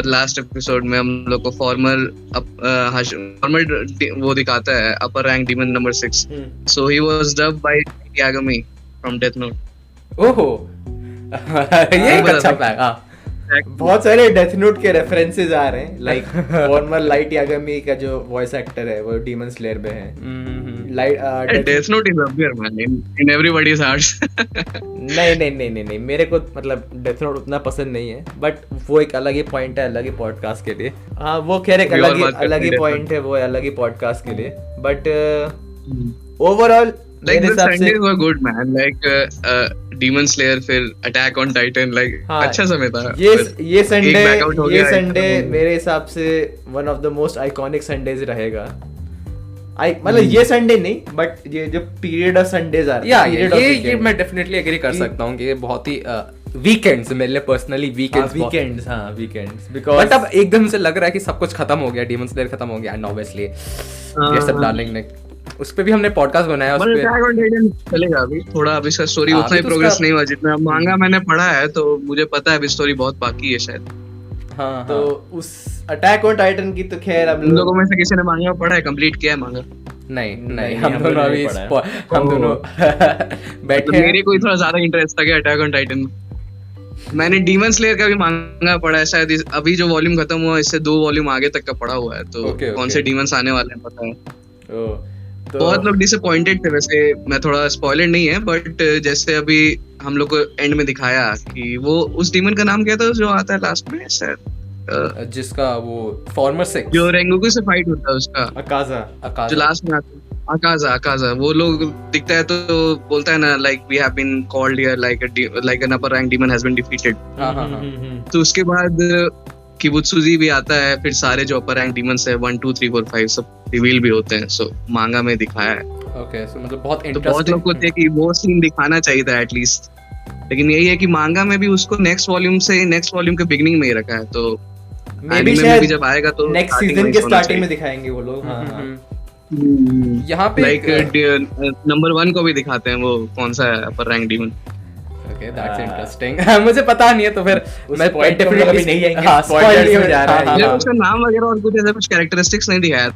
लास्ट एपिसोड में हम लोग को फॉर्मर वो दिखाता है अपर rank demon number 6, so he was dubbed bye यागमी from death note. ओहो ये एक अच्छा फैक्ट। हां बहुत सारे डेथ नोट के रेफरेंसेस आ रहे हैं, लाइक फॉर्मर लाइट यागमी का जो वॉइस एक्टर है वो डीमन स्लेयर में है। Light Death Note is up there man in everybody's hearts. नहीं मेरे को मतलब डेथ नोट उतना पसंद नहीं है, बट वो एक अलग ही पॉइंट है, अलग ही पॉडकास्ट के लिए। हाँ वो खैर एक अलग ही पॉइंट है, वो अलग ही पॉडकास्ट के लिए। But overall like the Sundays were good man, like Demon Slayer फिर Attack on Titan, like अच्छा समय था। ये संडे मेरे हिसाब से one of the most iconic Sundays रहेगा। मतलब ये संडे नहीं, बट ये जो पीरियड ऑफ संडेज आ रहा है, ये मैं डेफिनेटली एग्री कर सकता हूँ कि ये बहुत ही वीकेंड्स मेरे लिए पर्सनली वीकेंड्स बिकॉज़ बट अब एकदम से लग रहा है कि सब कुछ खत्म हो गया, डीमन स्लेयर खत्म हो गया, एंड ऑब्वियसली ये सब डार्लिंग ने उस पे भी हमने पॉडकास्ट बनाया, उस पे अटैक ऑन टाइटन चलेगा अभी थोड़ा, अभी इसका स्टोरी उतना ही प्रोग्रेस नहीं हुआ जितना मांगा मैंने पढ़ा है, तो मुझे पता है अभी स्टोरी बहुत बाकी है शायद। हाँ तो उस अटैक ऑन टाइटन की तो खैर अब लोगों में से किसी ने मांगा पढ़ा है, कंप्लीट किया है मांगा? नहीं हम दोनों अभी हम दोनों बैठे। मेरे को इतना ज्यादा इंटरेस्ट था कि अटैक ऑन टाइटन में। मैंने डीमन स्लेयर का भी मांगा पढ़ा है, शायद अभी जो वॉल्यूम खत्म हुआ इससे 2 वॉल्यूम आगे तक का पढ़ा हुआ है, तो कौन से डीमंस आने वाले हैं पता है। तो बहुत लोग डिसअपॉइंटेड थे, वैसे मैं थोड़ा स्पॉइलर नहीं है, बट जैसे अभी हम लोग को एंड में दिखाया कि वो उस डीमन का नाम क्या था जो आता है लास्ट में शायद, जिसका वो फॉर्मर 6 जो रेंगोकू से फाइट होता है उसका, अकाजा जो लास्ट में आता है, अकाजा वो लोग दिखता है तो बोलता है ना like we have been called here like an upper rank demon has been defeated. तो उसके बाद किबुत्सुजी भी आता है, फिर सारे जो अपर रैंक डीमंस है 1 2 3 4 5 सब रिवील भी होते हैं, सो मांगा में दिखाया है। ओके सो मतलब बहुत इंटरेस्टिंग, तो बहुत लोग को थे कि वो सीन दिखाना चाहिए था एटलीस्ट, लेकिन यही है कि मांगा में भी उसको नेक्स्ट वॉल्यूम के बिगिनिंग में ही रखा है, तो मे बी शायद जब आएगा तो नेक्स्ट सीजन के स्टार्टिंग में दिखाएंगे वो लोग। यहाँ पे लाइक नंबर 1 को भी दिखाते हैं, वो कौन सा है अपर rank demon. Okay, that's interesting. मुझे पता नहीं है तो फिर मैं डेफिनेटली नहीं जाएंगे, स्पॉइलर में जा रहा है। उसका नाम वगैरह और कुछ ऐसा कुछ कैरेक्टरिस्टिक्स नहीं दिखाया।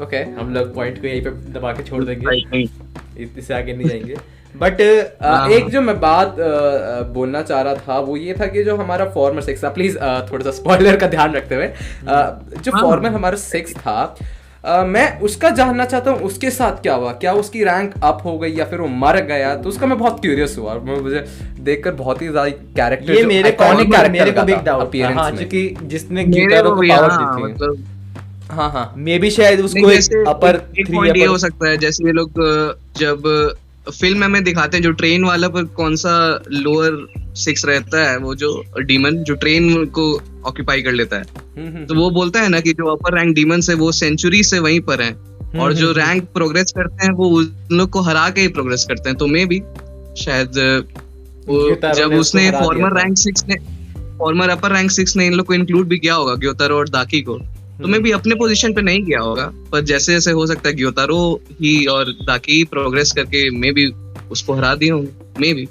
ओके हम लोग पॉइंट को यहीं पे दबा के छोड़ देंगे, इससे आगे नहीं जाएंगे। बट एक जो मैं बात बोलना चाह रहा था वो ये था कि जो हमारा फॉर्मर 6 था, प्लीज थोड़ा सा स्पॉइलर का ध्यान रखते हुए, जो फॉर्मर हमारा 6 था, मैं उसका जानना चाहता हूँ उसके साथ क्या हुआ, क्या उसकी रैंक अप हो गई या फिर वो मर गया, तो उसका मैं बहुत क्यूरियस हुआ। मुझे देखकर बहुत ही ज्यादा कैरेक्टर, ये मेरे को भी एक डाउट था, क्योंकि जिसने गिटारों को पावर दी थी, हाँ मे बी शायद उसको एक अपर 3 पॉइंट ये हो सकता है, जैसे ये लोग जब फिल्म में दिखाते हैं जो ट्रेन वाला पर कौन सा लोअर 6 रहता है, वो जो डीमन जो ट्रेन को ऑक्यूपाई कर लेता है, तो वो बोलता है ना कि जो अपर रैंक डीमंस है वो सेंचुरी से वहीं पर हैं, और जो रैंक प्रोग्रेस करते हैं वो उन लोग को हरा के ही प्रोग्रेस करते हैं, तो मे बी शायद जब उसने फॉर्मर अपर रैंक 6 ने इन लोग को इंक्लूड भी किया होगा, ग्योतारो और दाकी को, तो मैं भी अपने पोजीशन पे नहीं गया होगा, पर जैसे जैसे हो सकता है ग्योतारो ही और दाकी प्रोग्रेस करके मैं भी उसको हरा दिया हूँ, मैं भी।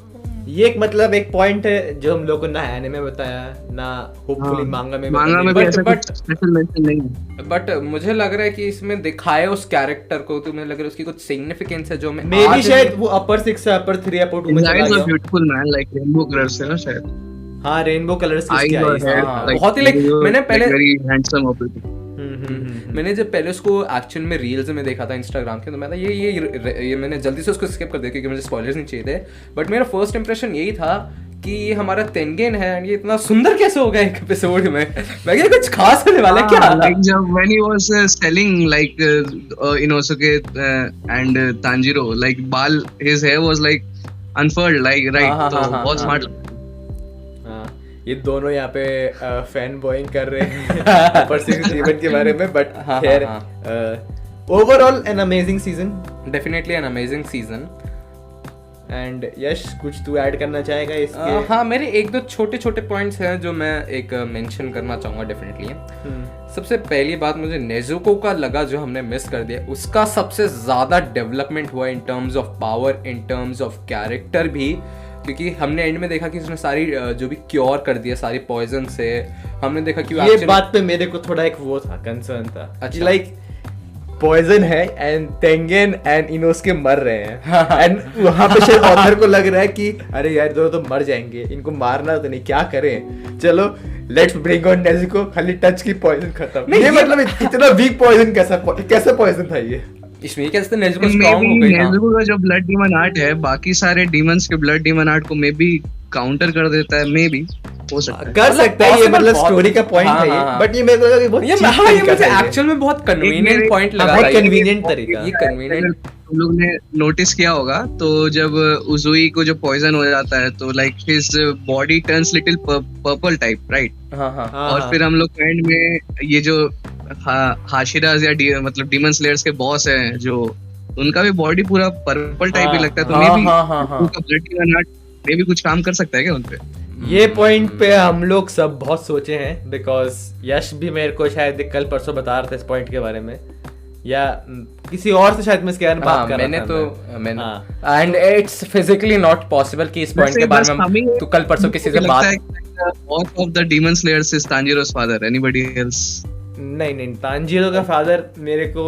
ये एक मतलब एक पॉइंट है जो हम लोग को ना एनिमे में बताया ना होपफुली मांगा में भी ऐसा कुछ स्पेशल मेंशन नहीं है। बट मुझे लग रहा है कि इसमें दिखाए उस कैरेक्टर को, तो मुझे लग रहा है उसकी कुछ सिग्निफिकेंस है जो मैं मे बी शायद वो अपर 6 से अपर 3 अपर 2 में चला गया। Beautiful man like rainbow colours है ना शायद। हाँ रेनबो कलर्स की बहुत ही लाइक मैंने पहले वेरी हैंडसम ऑब्जेक्ट। मैंने जब पहले उसको एक्चुअल में रील्स में देखा था इंस्टाग्राम के, तो मैं था ये मैंने जल्दी से उसको स्किप कर दिया क्योंकि मुझे स्पॉयलर्स नहीं चाहिए थे। बट मेरा फर्स्ट इंप्रेशन यही था कि ये हमारा तेंगेन है, ये इतना सुंदर कैसे हो गया एक एपिसोड में। मैं क्या कुछ खास होने वाला क्या? लाइक जब when he was telling like Inosuke and Tanjiro like बाल his hair was like unfurled like right, तो बहुत स्मार्ट। ये दोनों यहाँ पे फैन बॉइंग कर रहे हैं अपर 6 जीवन के बारे में, बट खैर overall an amazing season, definitely an amazing season. And Yash कुछ तू ऐड करना चाहेगा इसके? हाँ मेरे एक दो छोटे छोटे पॉइंट्स हैं जो मैं एक मेंशन करना चाहूँगा डेफिनेटली। सबसे पहली बात मुझे नेजुको का लगा जो हमने मिस कर दिया, उसका सबसे ज़्यादा डेवलपमेंट हुआ in terms of power, in terms of character भी, क्योंकि हमने एंड में देखा कि उसने सारी जो भी क्योर कर दिया सारी पॉइजन से। हमने देखा कि ये बात पे मेरे को थोड़ा एक वो था, कंसर्न था। अच्छा लाइक पॉइजन है एंड तेंगेन एंड इनोसुके मर रहे हैं एंड वहां पे शायद ऑथर को लग रहा है कि अरे यार दोनों तो मर जाएंगे, इनको मारना तो नहीं, क्या करें, चलो लेट्स ब्रिंग ऑन नेजुको, खाली टच की पॉइजन खत्म। ये मतलब इतना वीक पॉइजन कैसा पॉइजन था ये? इसमें कैसे नेजुको स्ट्रांग हो गई? नेजुको का जो ब्लड डीमन आर्ट है बाकी सारे डीमंस के ब्लड डीमन आर्ट को मे बी काउंटर कर देता है, मे बी हो सकता है, कर सकता है, ये मतलब स्टोरी का पॉइंट है ये, बट ये मेरे को लगा कि बहुत ये मुझे एक्चुअल में बहुत कन्वीनिएंट पॉइंट लगा, बहुत कन्वीनिएंट तरीका। ये कन्वीनिएंट तुम लोग ने नोटिस किया होगा, तो जब उजुई को जो पॉइजन हो जाता है तो like his body turns little purple type, right? और फिर हम लोग एंड में ये जो हाशिराज या मतलब डीमन स्लेयर्स के बॉस हैं जो उनका भी बॉडी पूरा पर्पल टाइप ही लगता है, तो मे बी उनका ब्लड डीमन आर्ट मे भी कुछ काम कर सकता है क्या उनपे? ये पॉइंट पे हम लोग सब बहुत सोचे हैं, बिकॉज यश भी मेरे को शायद कल परसों बता रहा था इस पॉइंट के बारे में, या किसी और से शायद मैं इसके बारे में बात कर रहा था। मैंने and it's physically not possible कि इस पॉइंट के बारे में तो कल परसों किसी से बात। Boss of the demon slayers is Tanjiro's father. Anybody else? नहीं तांजीरो का फादर मेरे को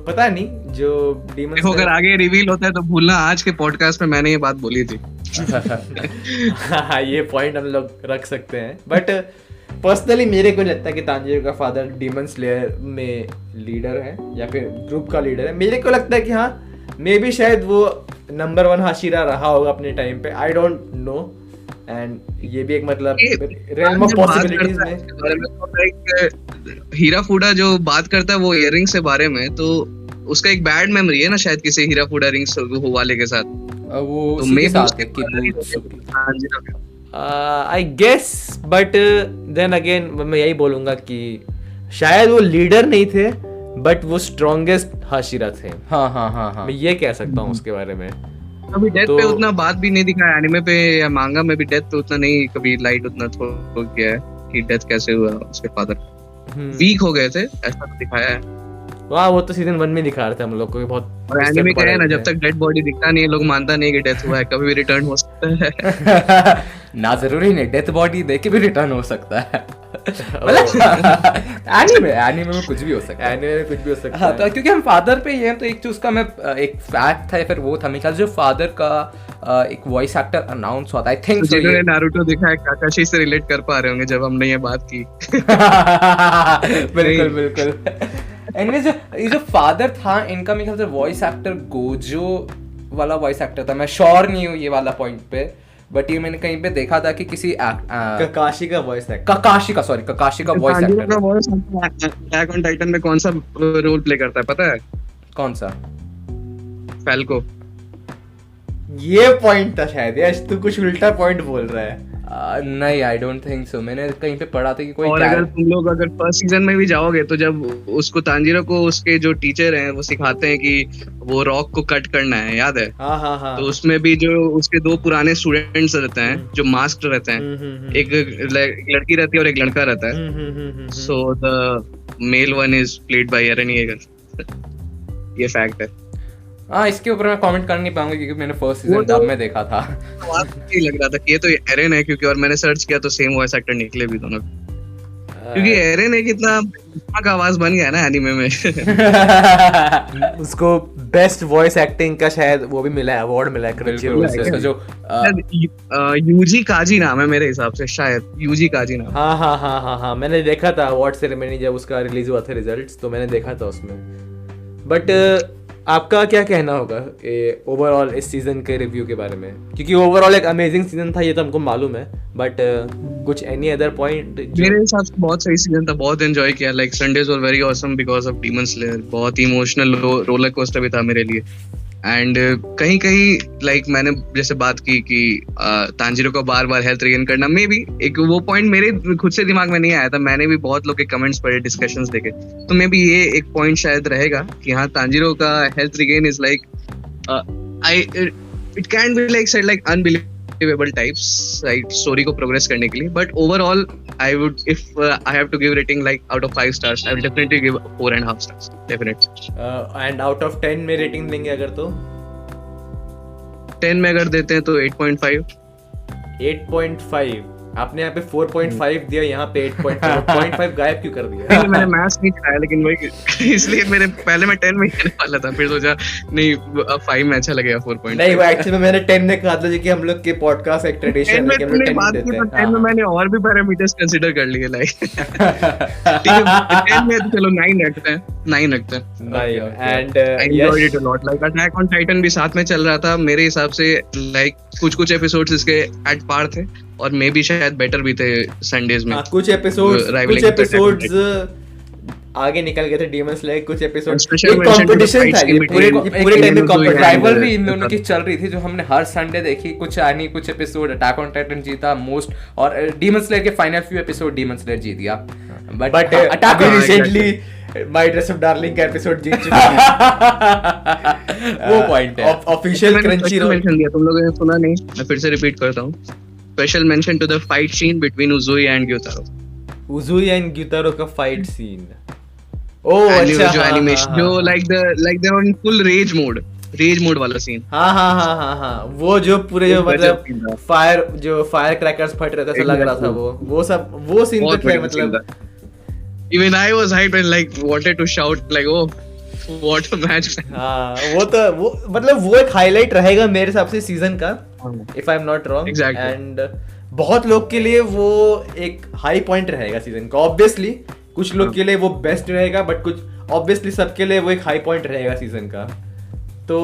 पता नहीं, जो डीमन देखो अगर आगे रिवील होता है तो भूलना, आज के पॉडकास्ट में मैंने ये बात बोली थी। ये पॉइंट हम लोग रख सकते हैं, बट पर्सनली मेरे को लगता है कि तांजीरो का फादर डीमन स्लेयर में लीडर है या फिर ग्रुप का लीडर है। मेरे को लगता है कि हाँ मे बी शायद वो नंबर 1 हाशिरा रहा होगा अपने टाइम पे, आई डोंट नो। एंड ये भी एक मतलब रियल्म ऑफ पॉसिबिलिटीज में हीराफुडा जो बात करता है वो इयररिंग्स के बारे में, तो उसका एक बैड मेमोरी है ना शायद किसी हीराफुडा रिंग्स वाले के साथ, वो तो may I guess, but then again मैं यही बोलूंगा कि शायद वो लीडर नहीं थे बट वो स्ट्रॉन्गेस्ट हाशिरा थे। हाँ मैं ये कह सकता हूँ उसके बारे में। कभी डेथ पे उतना बात भी नहीं दिखाया एनिमे पे या मांगा में भी, डेथ पे उतना नहीं कभी लाइट उतना थोड़ा किया है कि डेथ कैसे हुआ उसके फादर। वीक हो गए थे ऐसा तो दिखाया है। वाह वो तो सीजन 1 में दिखा रहे थे हम लोग को बहुत। और एनिमे का है ना, जब तक डेड बॉडी दिखता नहीं लोग मानता नहीं कि डेथ हुआ है, कभी भी रिटर्न हो सकता है। ना जरूरी नहीं डेथ बॉडी देख के भी रिटर्न हो सकता है। एनिमे में कुछ भी हो सकता है, एनिमे में कुछ भी हो सकता है। तो क्योंकि हम फादर पे ये तो एक चीज का मैं एक फैक्ट था फिर वो था मेरे ख्याल जो फादर का एक वॉइस एक्टर अनाउंस हुआ था, आई थिंक तो जिन्होंने नारुतो देखा है काकाशी से रिलेट कर पा रहे होंगे जब हमने ये बात की। बिल्कुल। एनीवेज ये जो फादर था इनका मेरे ख्याल से वॉइस एक्टर गोजो वाला वॉइस एक्टर था, मैं श्योर नहीं हूँ ये वाला पॉइंट पे, बट ये मैंने कहीं पे देखा था कि किसी ककाशी का वॉइस एक्टर, ककाशी का voice actor attack on Titan में कौन सा रोल प्ले करता है पता है? कौन सा? फैल्को। ये पॉइंट था शायद, या तू कुछ उल्टा पॉइंट बोल रहा है। नहीं, आई डोंट थिंक सो। मैंने कहीं पे पढ़ा था कि कोई और अगर तुम लोग अगर फर्स्ट सीजन में भी जाओगे तो जब उसको तांजीरो को उसके जो टीचर हैं वो सिखाते हैं कि वो रॉक को कट करना है, याद है? हाँ। तो उसमें भी जो उसके दो पुराने स्टूडेंट्स रहते हैं जो मास्क रहते हैं, एक लड़की रहती है और एक लड़का रहता है। So the male one is played by Eren Yeager. ये फैक्ट है। हाँ, इसके ऊपर मैं कमेंट कर नहीं पाऊंगा क्योंकि मैंने फर्स्ट सीजन डब में देखा था। नहीं लग रहा था कि ये तो एरन है, क्योंकि और मैंने सर्च किया तो सेम वॉइस एक्टर निकले भी दोनों, क्योंकि एरन एक इतना का आवाज बन गया ना एनीमे में। उसको बेस्ट वॉइस एक्टिंग का शायद वो भी मिला है, अवार्ड मिला है क्रंचीरोल से। जो यूजी काजी नाम है मेरे हिसाब से, शायद यूजी काजी नाम। हाँ, मैंने देखा था अवार्ड सेरेमनी जब उसका रिलीज हुआ था रिजल्ट्स, तो मैंने देखा था उसमें। बट आपका क्या कहना होगा ओवरऑल इस सीजन के रिव्यू के बारे में? क्योंकि ओवरऑल एक अमेजिंग सीजन था, ये तो हमको मालूम है, बट कुछ एनी अदर पॉइंट? मेरे हिसाब से बहुत सही सीजन था, बहुत एंजॉय किया। Like Sundays were very awesome because of demon slayer. बहुत इमोशनल रोलर कोस्टर भी था मेरे लिए। एंड कहीं कहीं लाइक मैंने जैसे बात की कि तांजीरो को बार बार हेल्थ रिगेन करना, मे बी एक वो पॉइंट मेरे खुद से दिमाग में नहीं आया था। मैंने भी बहुत लोग के कमेंट्स पढ़े, डिस्कशंस देखे, तो मे बी ये एक पॉइंट शायद रहेगा कि हाँ, तांजीरो का health regain is like it can be like said like unbelievable types, right, story को प्रोग्रेस करने के लिए। But overall I would, if I have to give rating like out of 5 stars, I will definitely give 4.5 stars definitely. And out of 10 में रेटिंग देंगे अगर तो? 10 में अगर देते हैं तो 8.5। 8.5? आपने यहाँ पे 4.5 दिया, यहाँ पे 8.5। 0.5 गायब क्यों कर दिया? मैंने मैथ्स नहीं खाया, लेकिन वही इसलिए मेरे पहले मैं 10 में ही वाला था, फिर सोचा नहीं 5 में अच्छा लगेगा 4.5। नहीं, वो एक्चुअली में मैंने 10 में कहा था कि हम लोग के पॉडकास्ट एक ट्रेडिशन है कि हम लोग 10 देते हैं। 10 में मैंने और भी पैरामीटर्स कंसीडर कर लिए, लाइक 10 में चलो 9 रखते हैं, 9 रखते हैं। And I enjoyed it a lot. Like attack on Titan भी साथ में चल रहा था मेरे हिसाब से। लाइक कुछ एपिसोड्स इसके एट पार थे और मे बी शायद बेटर भी थे संडेज में। कुछ एपिसोड्स आगे निकल गए थे डीमन स्लेयर। कुछ एपिसोड्स कंपटीशन था, पूरे टाइम में राइवलरी इन दोनों की चल रही थी जो हमने हर संडे देखी। कुछ एपिसोड अटैक ऑन टाइटन जीता मोस्ट, और डीमन स्लेयर के final few episode Demon Slayer जीत गया। But attack recently My Dress of Darling का एपिसोड जीत चुका है। वो पॉइंट है। ऑफिशियल क्रंचीरोल मेंशन दिया, तुम लोगों ने सुना नहीं, मैं फिर से रिपीट करता हूं। Special mention to the fight scene between Uzui and Gyutaro. Uzui and Gyutaro का फाइट सीन, ओह अच्छा, जो एनिमेशन जो like they were in full rage mode वाला सीन। हाँ, वो जो पूरे जो मतलब फायर क्रैकर्स फट रहे थे, ऐसा लग रहा था वो सीन तो क्या मतलब। Even I was hyped and like wanted to shout like, oh, what a match. हाँ, वो मतलब वो एक हाईलाइट रहेगा मेरे हिसाब से सीजन का, if I'm not wrong. Exactly. And बहुत लोग के लिए वो एक हाई पॉइंट रहेगा सीजन का। ऑब्वियसली कुछ लोग के लिए वो बेस्ट रहेगा, बट कुछ ऑब्वियसली सबके लिए वो एक हाई पॉइंट रहेगा सीजन का। तो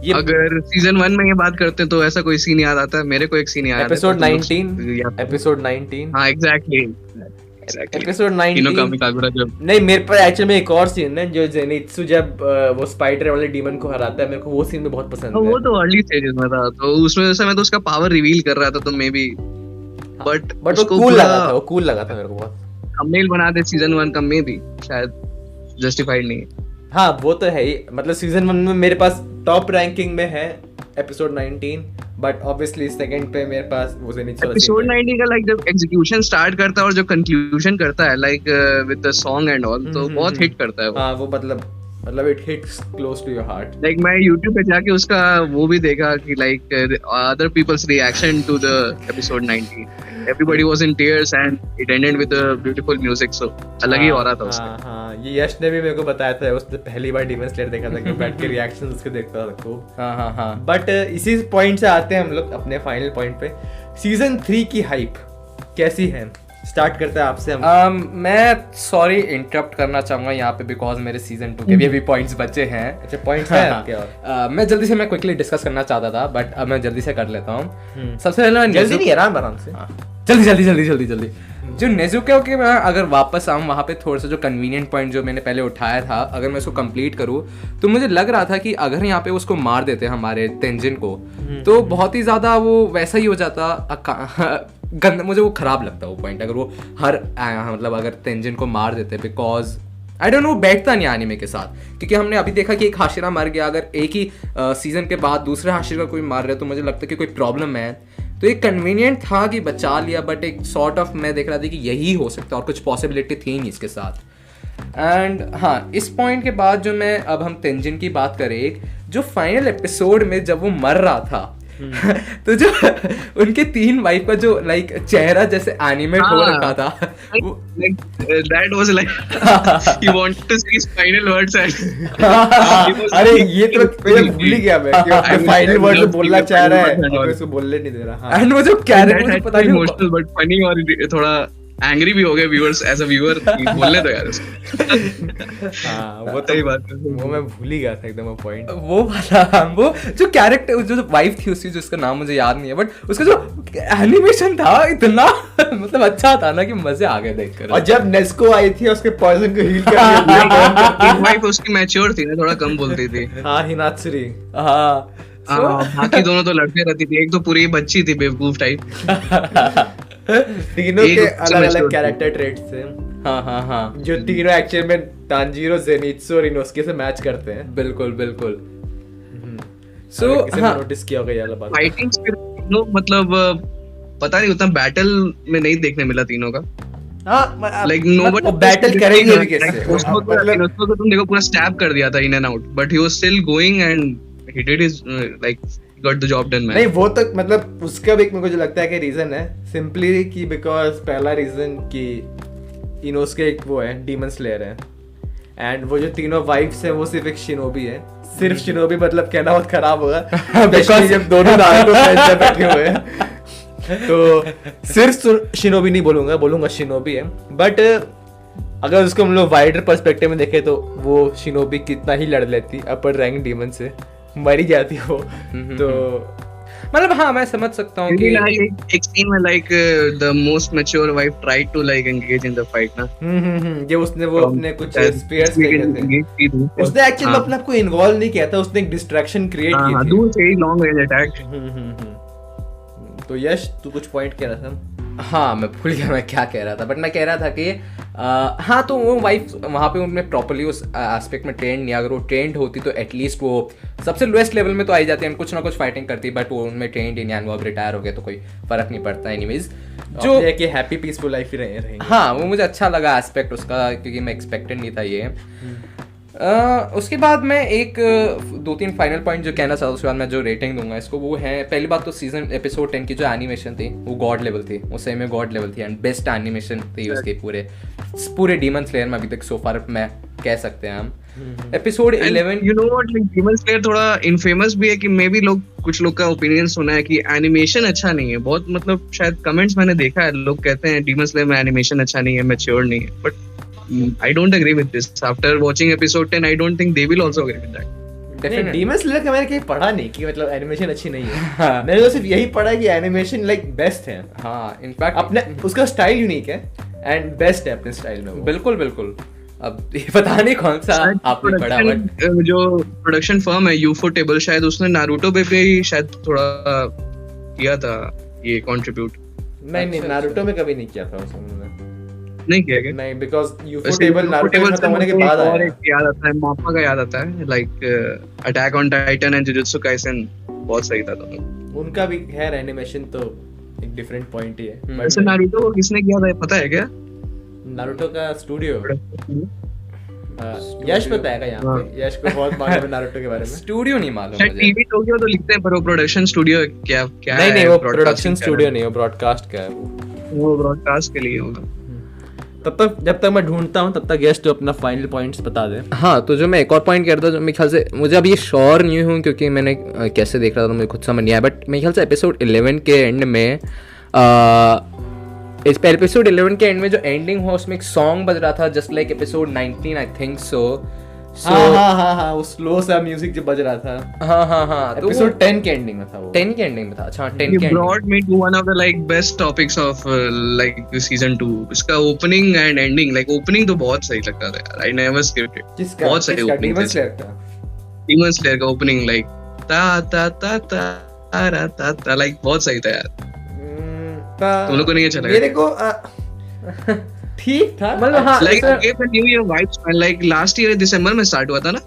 ये अगर सीजन 1 में ये बात करते हैं तो ऐसा कोई सीन याद आता है मेरे को? एक सीन याद आता है, एपिसोड 19। हाँ एग्जैक्टली एपिसोड 19 नहीं, मेरे पर एक्चुअली में एक और सीन है जो जेनित्सु जब वो स्पाइडर वाले डीमन को हराता है, मेरे को वो सीन भी बहुत पसंद है। वो तो अर्ली स्टेजेस में था, तो उसमें जैसे मैं तो उसका पावर रिवील कर रहा था, तो मे बी बट वो कूल लगा था मेरे को बहुत। थंबनेल बना दे सीजन 1 का, मे बी शायद जस्टिफाइड नहीं है। हाँ, वो तो है ही। मतलब सीजन 1 में मेरे पास टॉप रैंकिंग में है एपिसोड 19, बट ऑब्वियसली सेकंड पे मेरे पास वो जेनित्सु एपिसोड 19 का लाइक जब एग्जीक्यूशन स्टार्ट करता है और जो कंक्लूजन करता है like with the song and all, तो बहुत हिट करता है वो। हाँ, वो मतलब it hits close to your heart. Like मैं YouTube पे जाके उसका वो भी देखा कि like other people's reaction to the episode 19, everybody was in tears and it ended with a beautiful music, so अलग ही हो रहा था उसका। हाँ, ये यश ने भी मेरे को बताया था, उसने पहली बार डीमन स्लेयर देखा था कि बैठ के रिएक्शंस उसके देखता था खूब। हाँ। बट इसी पॉइंट से आते हैं हम लोग अपने फाइनल पॉइंट पे। सीजन 3 की हाइप कैसी है? स्टार्ट करते हैं आपसे हम। मैं सॉरी इंटरप्ट करना चाहूंगा यहाँ पे, बिकॉज मेरे सीजन 2 के भी अभी पॉइंट्स बचे हैं। अच्छा, पॉइंट्स हैं आपके? और मैं जल्दी से क्विकली डिस्कस करना चाहता था, बट अब मैं जल्दी से कर लेता हूँ। सबसे पहले जल्दी नहीं, आराम से, जल्दी। जो नेजुको के मैं अगर वापस आऊँ वहाँ पे, थोड़ा सा जो कन्वीनियंट पॉइंट जो मैंने पहले उठाया था, अगर मैं उसको कंप्लीट करूँ तो मुझे लग रहा था कि अगर यहाँ पे उसको मार देते हमारे तेंजिन को, तो बहुत ही ज़्यादा वो वैसा ही हो जाता गंदा, मुझे वो खराब लगता है वो पॉइंट, अगर वो हर मतलब अगर तेंजिन को मार देते, बिकॉज आई डोंट नो बैठता नहीं एनीमे के साथ, क्योंकि हमने अभी देखा कि एक हाशिरा मर गया, अगर एक ही सीजन के बाद दूसरे हाशिरा कोई मार रहे हो तो मुझे लगता है कि कोई प्रॉब्लम है। तो एक कन्वीनियंट था कि बचा लिया, बट एक सॉर्ट ऑफ मैं देख रहा था कि यही हो सकता है और कुछ पॉसिबिलिटी थी नहीं इसके साथ। एंड हाँ, इस पॉइंट के बाद जो मैं अब हम तेंजिन की बात करें, जो फाइनल एपिसोड में जब वो मर रहा था तो जो उनके 3 वाइफ का जो लाइक चेहरा जैसे एनिमेट हो रखा था, that was like he wanted to say his final words and अरे ये तो मैं भूल ही गया मैं कि फाइनल वर्ड बोलना चाह रहा है और इसको बोलने नहीं दे रहा। एंड वो जो कैरेक्टर मुझे पता नहीं, इमोशनल बट फनी और थोड़ा एंग्री भी हो गए व्यूअर्स, एज अ व्यूअर बोलने दो यार उसको। हाँ वो तो ही बात है, वो मैं भूल ही गया था एकदम वो पॉइंट। वो वाला वो जो कैरेक्टर जो वाइफ थी उसकी, जिसका नाम मुझे याद नहीं है, बट उसका जो एनिमेशन था इतना मतलब अच्छा था ना कि मजे आ गए देखकर। और जब नेस्को आई थी उसके पॉइजन को हील कर दिया, वाइफ उसकी मैच्योर थी ना, थोड़ा कम बोलती थी। हाँ हिनात्सुरी। हाँ बाकी दोनों तो लड़ते रहती थी, एक तो पूरी बच्ची थी बेवकूफ टाइप। तीनों के अलग अलग कैरेक्टर ट्रेट्स थे। हाँ हाँ हाँ, जो तीनों एक्चुअल में तांजीरो, जेनित्सु और इनोस्के से मैच करते हैं। बिल्कुल बिल्कुल। सो हाँ, नोटिस किया होगा ये वाला बात। फाइटिंग स्पिरिट मतलब पता नहीं उतना बैटल में नहीं देखने मिला तीनों का। हाँ लाइक नोबडी बैटल करेंगे भी कैसे, उसको तुम देखो पूरा स्टैब कर दिया था in and out, but he was still going and he did his like got the job done man। नहीं वो तो मतलब उसका भी एक मुझे लगता है कि रीजन है सिंपली कि बिकॉज पहला रीजन कि इनोस्के एक वो है डीमन स्लेयर है, एंड वो जो तीनों वाइफ्स है वो सिर्फ एक शिनोबी है। सिर्फ शिनोबी मतलब कहना बहुत खराब होगा बिकॉज जब दोनों नारुतो फ्रेंड्स पे बैठे हुए हैं तो सिर्फ शिनोबी नहीं बोलूंगा शिनोबी है। बट अगर उसको हम लोग वाइडर पर्सपेक्टिव में देखें तो वो शिनोबी कितना ही लड़ लेती अपर रैंक डीमन से, मर ही जाती वो। तो मतलब हाँ मैं समझ सकता हूँ कि एक सीन में like the most mature wife tried to like engage in the fight ना, ये उसने वो अपने कुछ स्पीयर्स लेके थे, उसने एक्चुअली अपने आप को इन्वॉल्व नहीं किया था, उसने एक डिस्ट्रैक्शन क्रिएट की थी दूर से ही लॉन्ग रेंज अटैक। तो यश तू कुछ पॉइंट कह रहा था? हाँ मैं भूल गया मैं क्या कह रहा था, बट मैं कह रहा था कि हाँ तो वो वाइफ वहाँ पे उनमें प्रॉपरली उस एस्पेक्ट में ट्रेंड नहीं, अगर वो ट्रेंड होती तो एटलीस्ट वो सबसे लोएस्ट लेवल में तो आई जाती है, कुछ ना कुछ फाइटिंग करती, बट वो उनमें ट्रेंड ही नहीं, वो अब रिटायर हो गए तो कोई फर्क नहीं पड़ता। एनीवेज जो है कि हैप्पी पीसफुल लाइफ ही रहेंगे। हाँ वो मुझे अच्छा लगा एस्पेक्ट उसका, क्योंकि मैं एक्सपेक्टेड नहीं था ये। उसके बाद मैं एक 2-3 फाइनल पॉइंट जो कहना चाहता हूँ, उसके बाद मैं जो रेटिंग दूंगा इसको, वो है पहली बात तो सीजन एपिसोड 10 की जो एनिमेशन थी वो गॉड लेवल थी, वो सही में गॉड लेवल थी एंड बेस्ट एनिमेशन थी उसके पूरे डीमन स्लेयर में अभी तक सो फार मैं कह सकते हैं हम। Episode 11 you know what, like demon slayer थोड़ा इनफेमस भी है कि मे बी कुछ लोग का ओपिनियन सुना है कि एनिमेशन अच्छा नहीं है बहुत, मतलब शायद कमेंट्स मैंने देखा है लोग कहते हैं डीमन स्लेयर में एनिमेशन अच्छा नहीं है, मैच्योर नहीं है, but I don't agree with this. After watching episode 10, I don't think they will also agree with that. Demon Slayer का मैंने कहीं पढ़ा नहीं कि मतलब एनिमेशन अच्छी नहीं है। मैंने तो सिर्फ यही पढ़ा कि एनिमेशन लाइक बेस्ट है। हाँ इनफैक्ट अपने उसका स्टाइल यूनिक है एंड बेस्ट है अपने स्टाइल में। बिल्कुल बिल्कुल। अब ये पता नहीं कौन सा आपने पढ़ा, बट जो प्रोडक्शन फर्म है यूफोटेबल, शायद उसने नारुतो पे भी शायद थोड़ा किया था ये कंट्रीब्यूट। नहीं नारुतो में कभी नहीं किया था उसने, नहीं किया क्या? नहीं, बिकॉज़ यूफोटेबल नारुतो खत्म होने के बाद आया। और एक याद आता है, मापा का याद आता है, like attack on Titan and jujutsu Kaisen बहुत सही था दोनों। उनका भी खैर एनिमेशन तो एक डिफरेंट पॉइंट ही है। वैसे नारुतो को किसने किया था पता है क्या? नारुतो का स्टूडियो यश पता है क्या? यहाँ पे यश को बहुत मालूम है नारुतो के बारे में। स्टूडियो नहीं मालूम मुझे। टीवी टोक्यो तो लिखते हैं पर वो प्रोडक्शन स्टूडियो क्या नहीं वो प्रोडक्शन स्टूडियो नहीं, वो ब्रॉडकास्ट का है, वो ब्रॉडकास्ट के लिए होगा। तब तक जब तक मैं ढूंढता हूँ तब तक यश तो अपना फाइनल पॉइंट्स बता दे। हाँ तो जो मैं एक और पॉइंट कह रहा था, जो मेरे ख्याल से मुझे अभी श्योर नहीं हूँ क्योंकि मैंने कैसे देख रहा था मुझे खुद समझ नहीं आया, बट मेरे ख्याल से एपिसोड 11 के एंड में इस पे एपिसोड 11 के एंड में जो एंडिंग हुआ उसमें एक सॉन्ग बज रहा था just like episode 19 I think so. हाँ वो स्लो सा म्यूजिक जो बज रहा था। हाँ तो एपिसोड 10 के एंडिंग में था वो। 10 के एंडिंग में था। अच्छा 10 के brought me to one of the like best topics of like season 2। इसका opening and ending, like opening तो बहुत सही लगता था यार, आई नेवर स्किप्ड इट। बहुत सही ओपनिंग डीमन स्लेयर था। डीमन स्लेयर का ओपनिंग लाइक ता ता ता ता ता ता लाइक बहुत सही था यार। तुम लोग को नहीं अच्छा लगा? मेरे को ठीक था, मतलब हाँ, like gave a new year vibes man, like last year दिसंबर में स्टार्ट हुआ था ना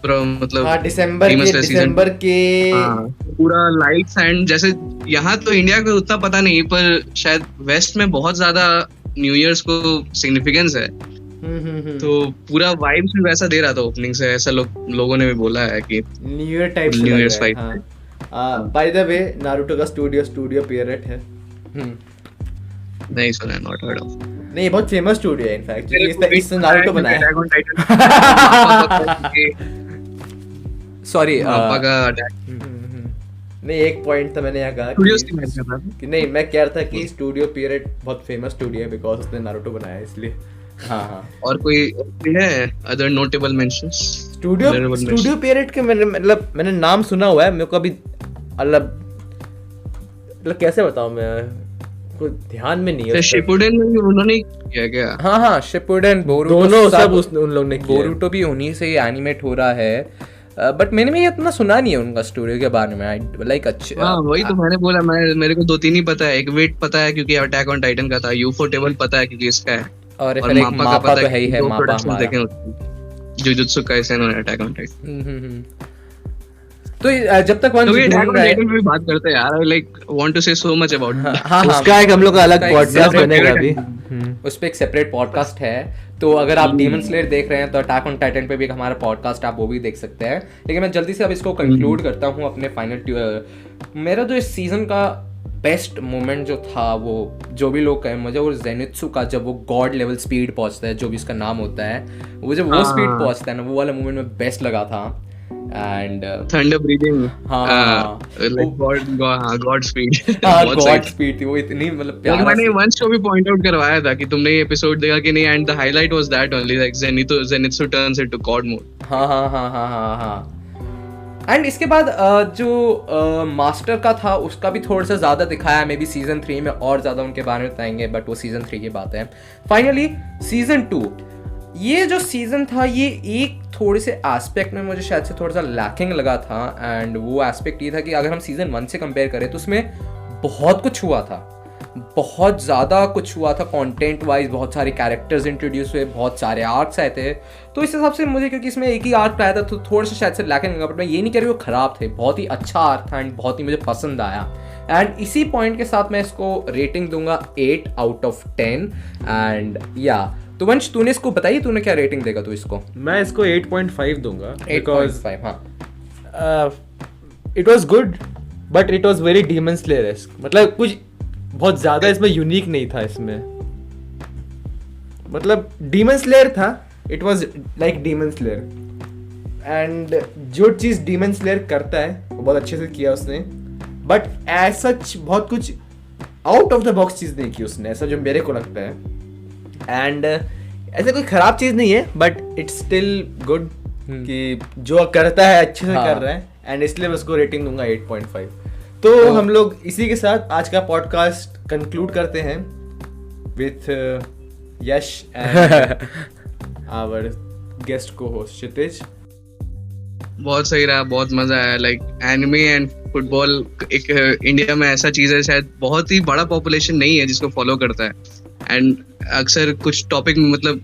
bro, मतलब हाँ दिसंबर के पूरा लाइट्स एंड जैसे यहाँ तो इंडिया को उतना पता नहीं पर शायद वेस्ट में बहुत ज्यादा न्यू ईयर्स को सिग्निफिकेंस है। तो पूरा वाइब्स भी वैसा दे रहा था ओपनिंग से, ऐसा लोगों ने भी बोला है कि new year type new years vibe. By the way Naruto का स्टूडियो पियरेट है। नहीं सुना, नॉट हर्ड ऑफ। नहीं बहुत फेमस स्टूडियो है इनफैक्ट, क्योंकि इसने नारुतो बनाया है। सॉरी नहीं एक पॉइंट था मैंने यहाँ कहा कि नहीं, मैं कह रहा था कि स्टूडियो पियरेट बहुत फेमस स्टूडियो है बिकॉज उसने नारुतो बनाया है इसलिए। हाँ और कोई है अदर नोटेबल मेंशंस? स्टूडियो पियरेट के मैंने नाम सुना हुआ है, मेरे को अभी मतलब कैसे बताऊं मैं, कोई ध्यान में नहीं है। शिपुडेन में भी उन्होंने किया क्या? हाँ शिपुडेन बोरुटो दोनों सब उन लोग ने किया। बोरुटो भी उन्हीं से ही एनिमेट हो रहा है, बट मैंने भी इतना सुना नहीं है उनका स्टूडियो के बारे में, लाइक अच्छा। हाँ वही तो मैंने बोला, मेरे को 2-3 ही पता है। एक वेट पता है क्योंकि अटैक ऑन टाइटन का था, यूफो टेबल पता है क्योंकि इसका है, और फिर एक मापा तो है ही है, मापा हमारा जुजुत्सु काइसेन और अटैक ऑन टाइटन। तो जब तक वन भी बात करते हैं यार, लाइक वांट टू से सो मच अबाउट उसका एक हम लोग का अलग पॉडकास्ट बनेगा अभी, उस पे एक सेपरेट पॉडकास्ट है। तो अगर आप डीमन स्लेयर देख रहे हैं तो अटैक ऑन टाइटन पे भी हमारा पॉडकास्ट आप वो भी देख सकते हैं। लेकिन मैं जल्दी से अब इसको कंक्लूड करता हूँ अपने फाइनल। मेरा जो इस सीजन का बेस्ट मोमेंट जो था, वो जो भी लोग कहें मुझे, वो जेनित्सु का जब वो गॉड लेवल स्पीड पहुंचता है, जो भी उसका नाम होता है, वो जब वो स्पीड पहुंचता है ना, वो वाला मोमेंट में बेस्ट लगा था। And thunder breathing, like God speed थी वो, इतनी मतलब प्यारा। मैंने वंस को भी पॉइंट आउट करवाया था कि तुमने ये एपिसोड देखा कि नहीं, and the highlight was that only, like Zenitsu turns into God mode. हाँ। एंड इसके बाद जो मास्टर का था उसका भी थोड़ा सा ज़्यादा दिखाया, मे बी सीजन 3 में और ज़्यादा उनके बारे में बताएंगे, बट वो सीजन 3 की बात है। फाइनली सीजन 2, ये जो सीजन था ये एक थोड़े से एस्पेक्ट में मुझे शायद से थोड़ा सा लैकिंग लगा था, एंड वो एस्पेक्ट ये था कि अगर हम सीजन 1 से कंपेयर करें तो उसमें बहुत कुछ हुआ था, बहुत ज़्यादा कुछ हुआ था कंटेंट वाइज, बहुत सारे कैरेक्टर्स इंट्रोड्यूस हुए, बहुत सारे आर्क्स आए थे। तो इस हिसाब से मुझे, क्योंकि इसमें एक ही आर्क आया था तो थोड़ा सा शायद से लैकिंग लगा, बट मैं ये नहीं कह रही वो ख़राब थे, बहुत ही अच्छा आर्क था एंड बहुत ही मुझे पसंद आया। एंड इसी पॉइंट के साथ मैं इसको रेटिंग दूंगा 8 आउट ऑफ 10। एंड या तो वंश तूने इसको बताई, तूने क्या रेटिंग देगा तू इसको? मैं इसको 8.5 दूंगा। 8.5 हाँ। It was good but it was very demon slayer-ask, मतलब कुछ बहुत ज्यादा इसमें यूनिक नहीं था इसमें, मतलब डीमन स्लेयर था, it was like demon slayer, and जो चीज डीमन स्लेयर करता है वो बहुत अच्छे से किया उसने, बट एज सच बहुत कुछ आउट ऑफ द बॉक्स चीज नहीं की उसने, ऐसा जो मेरे को लगता है। एंड ऐसे कोई खराब चीज नहीं है, बट इट्स स्टिल गुड कि जो करता है अच्छे से कर रहा है, एंड इसलिए मैं उसको रेटिंग दूंगा 8.5। तो हम लोग इसी के साथ आज का पॉडकास्ट कंक्लूड करते हैं with Yash and our guest को होस्ट क्षितिज। बहुत सही रहा, बहुत मजा आया। लाइक एनिमे एंड फुटबॉल एक इंडिया में ऐसा चीज है, शायद बहुत ही बड़ा पॉपुलेशन नहीं है जिसको फॉलो करता है, एंड अक्सर कुछ टॉपिक में मतलब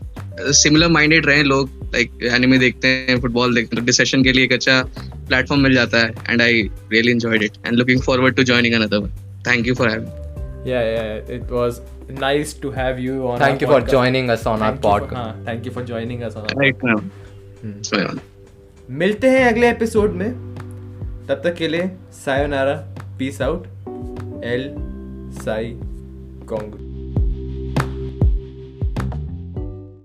सिमिलर माइंडेड रहे लोग, लाइक एनिमे देखते हैं, फुटबॉल देखते हैं, डिस्कशन के लिए एक अच्छा प्लेटफॉर्म मिल जाता है, and I really enjoyed it and looking forward to joining another one. Thank you for having. Yeah, it was nice to have you on. Thank you for joining us on our podcast. Thank you for joining us on our podcast. Right now. मिलते हैं अगले एपिसोड में, तब तक के लिए sayonara, peace out, L Sai Kong.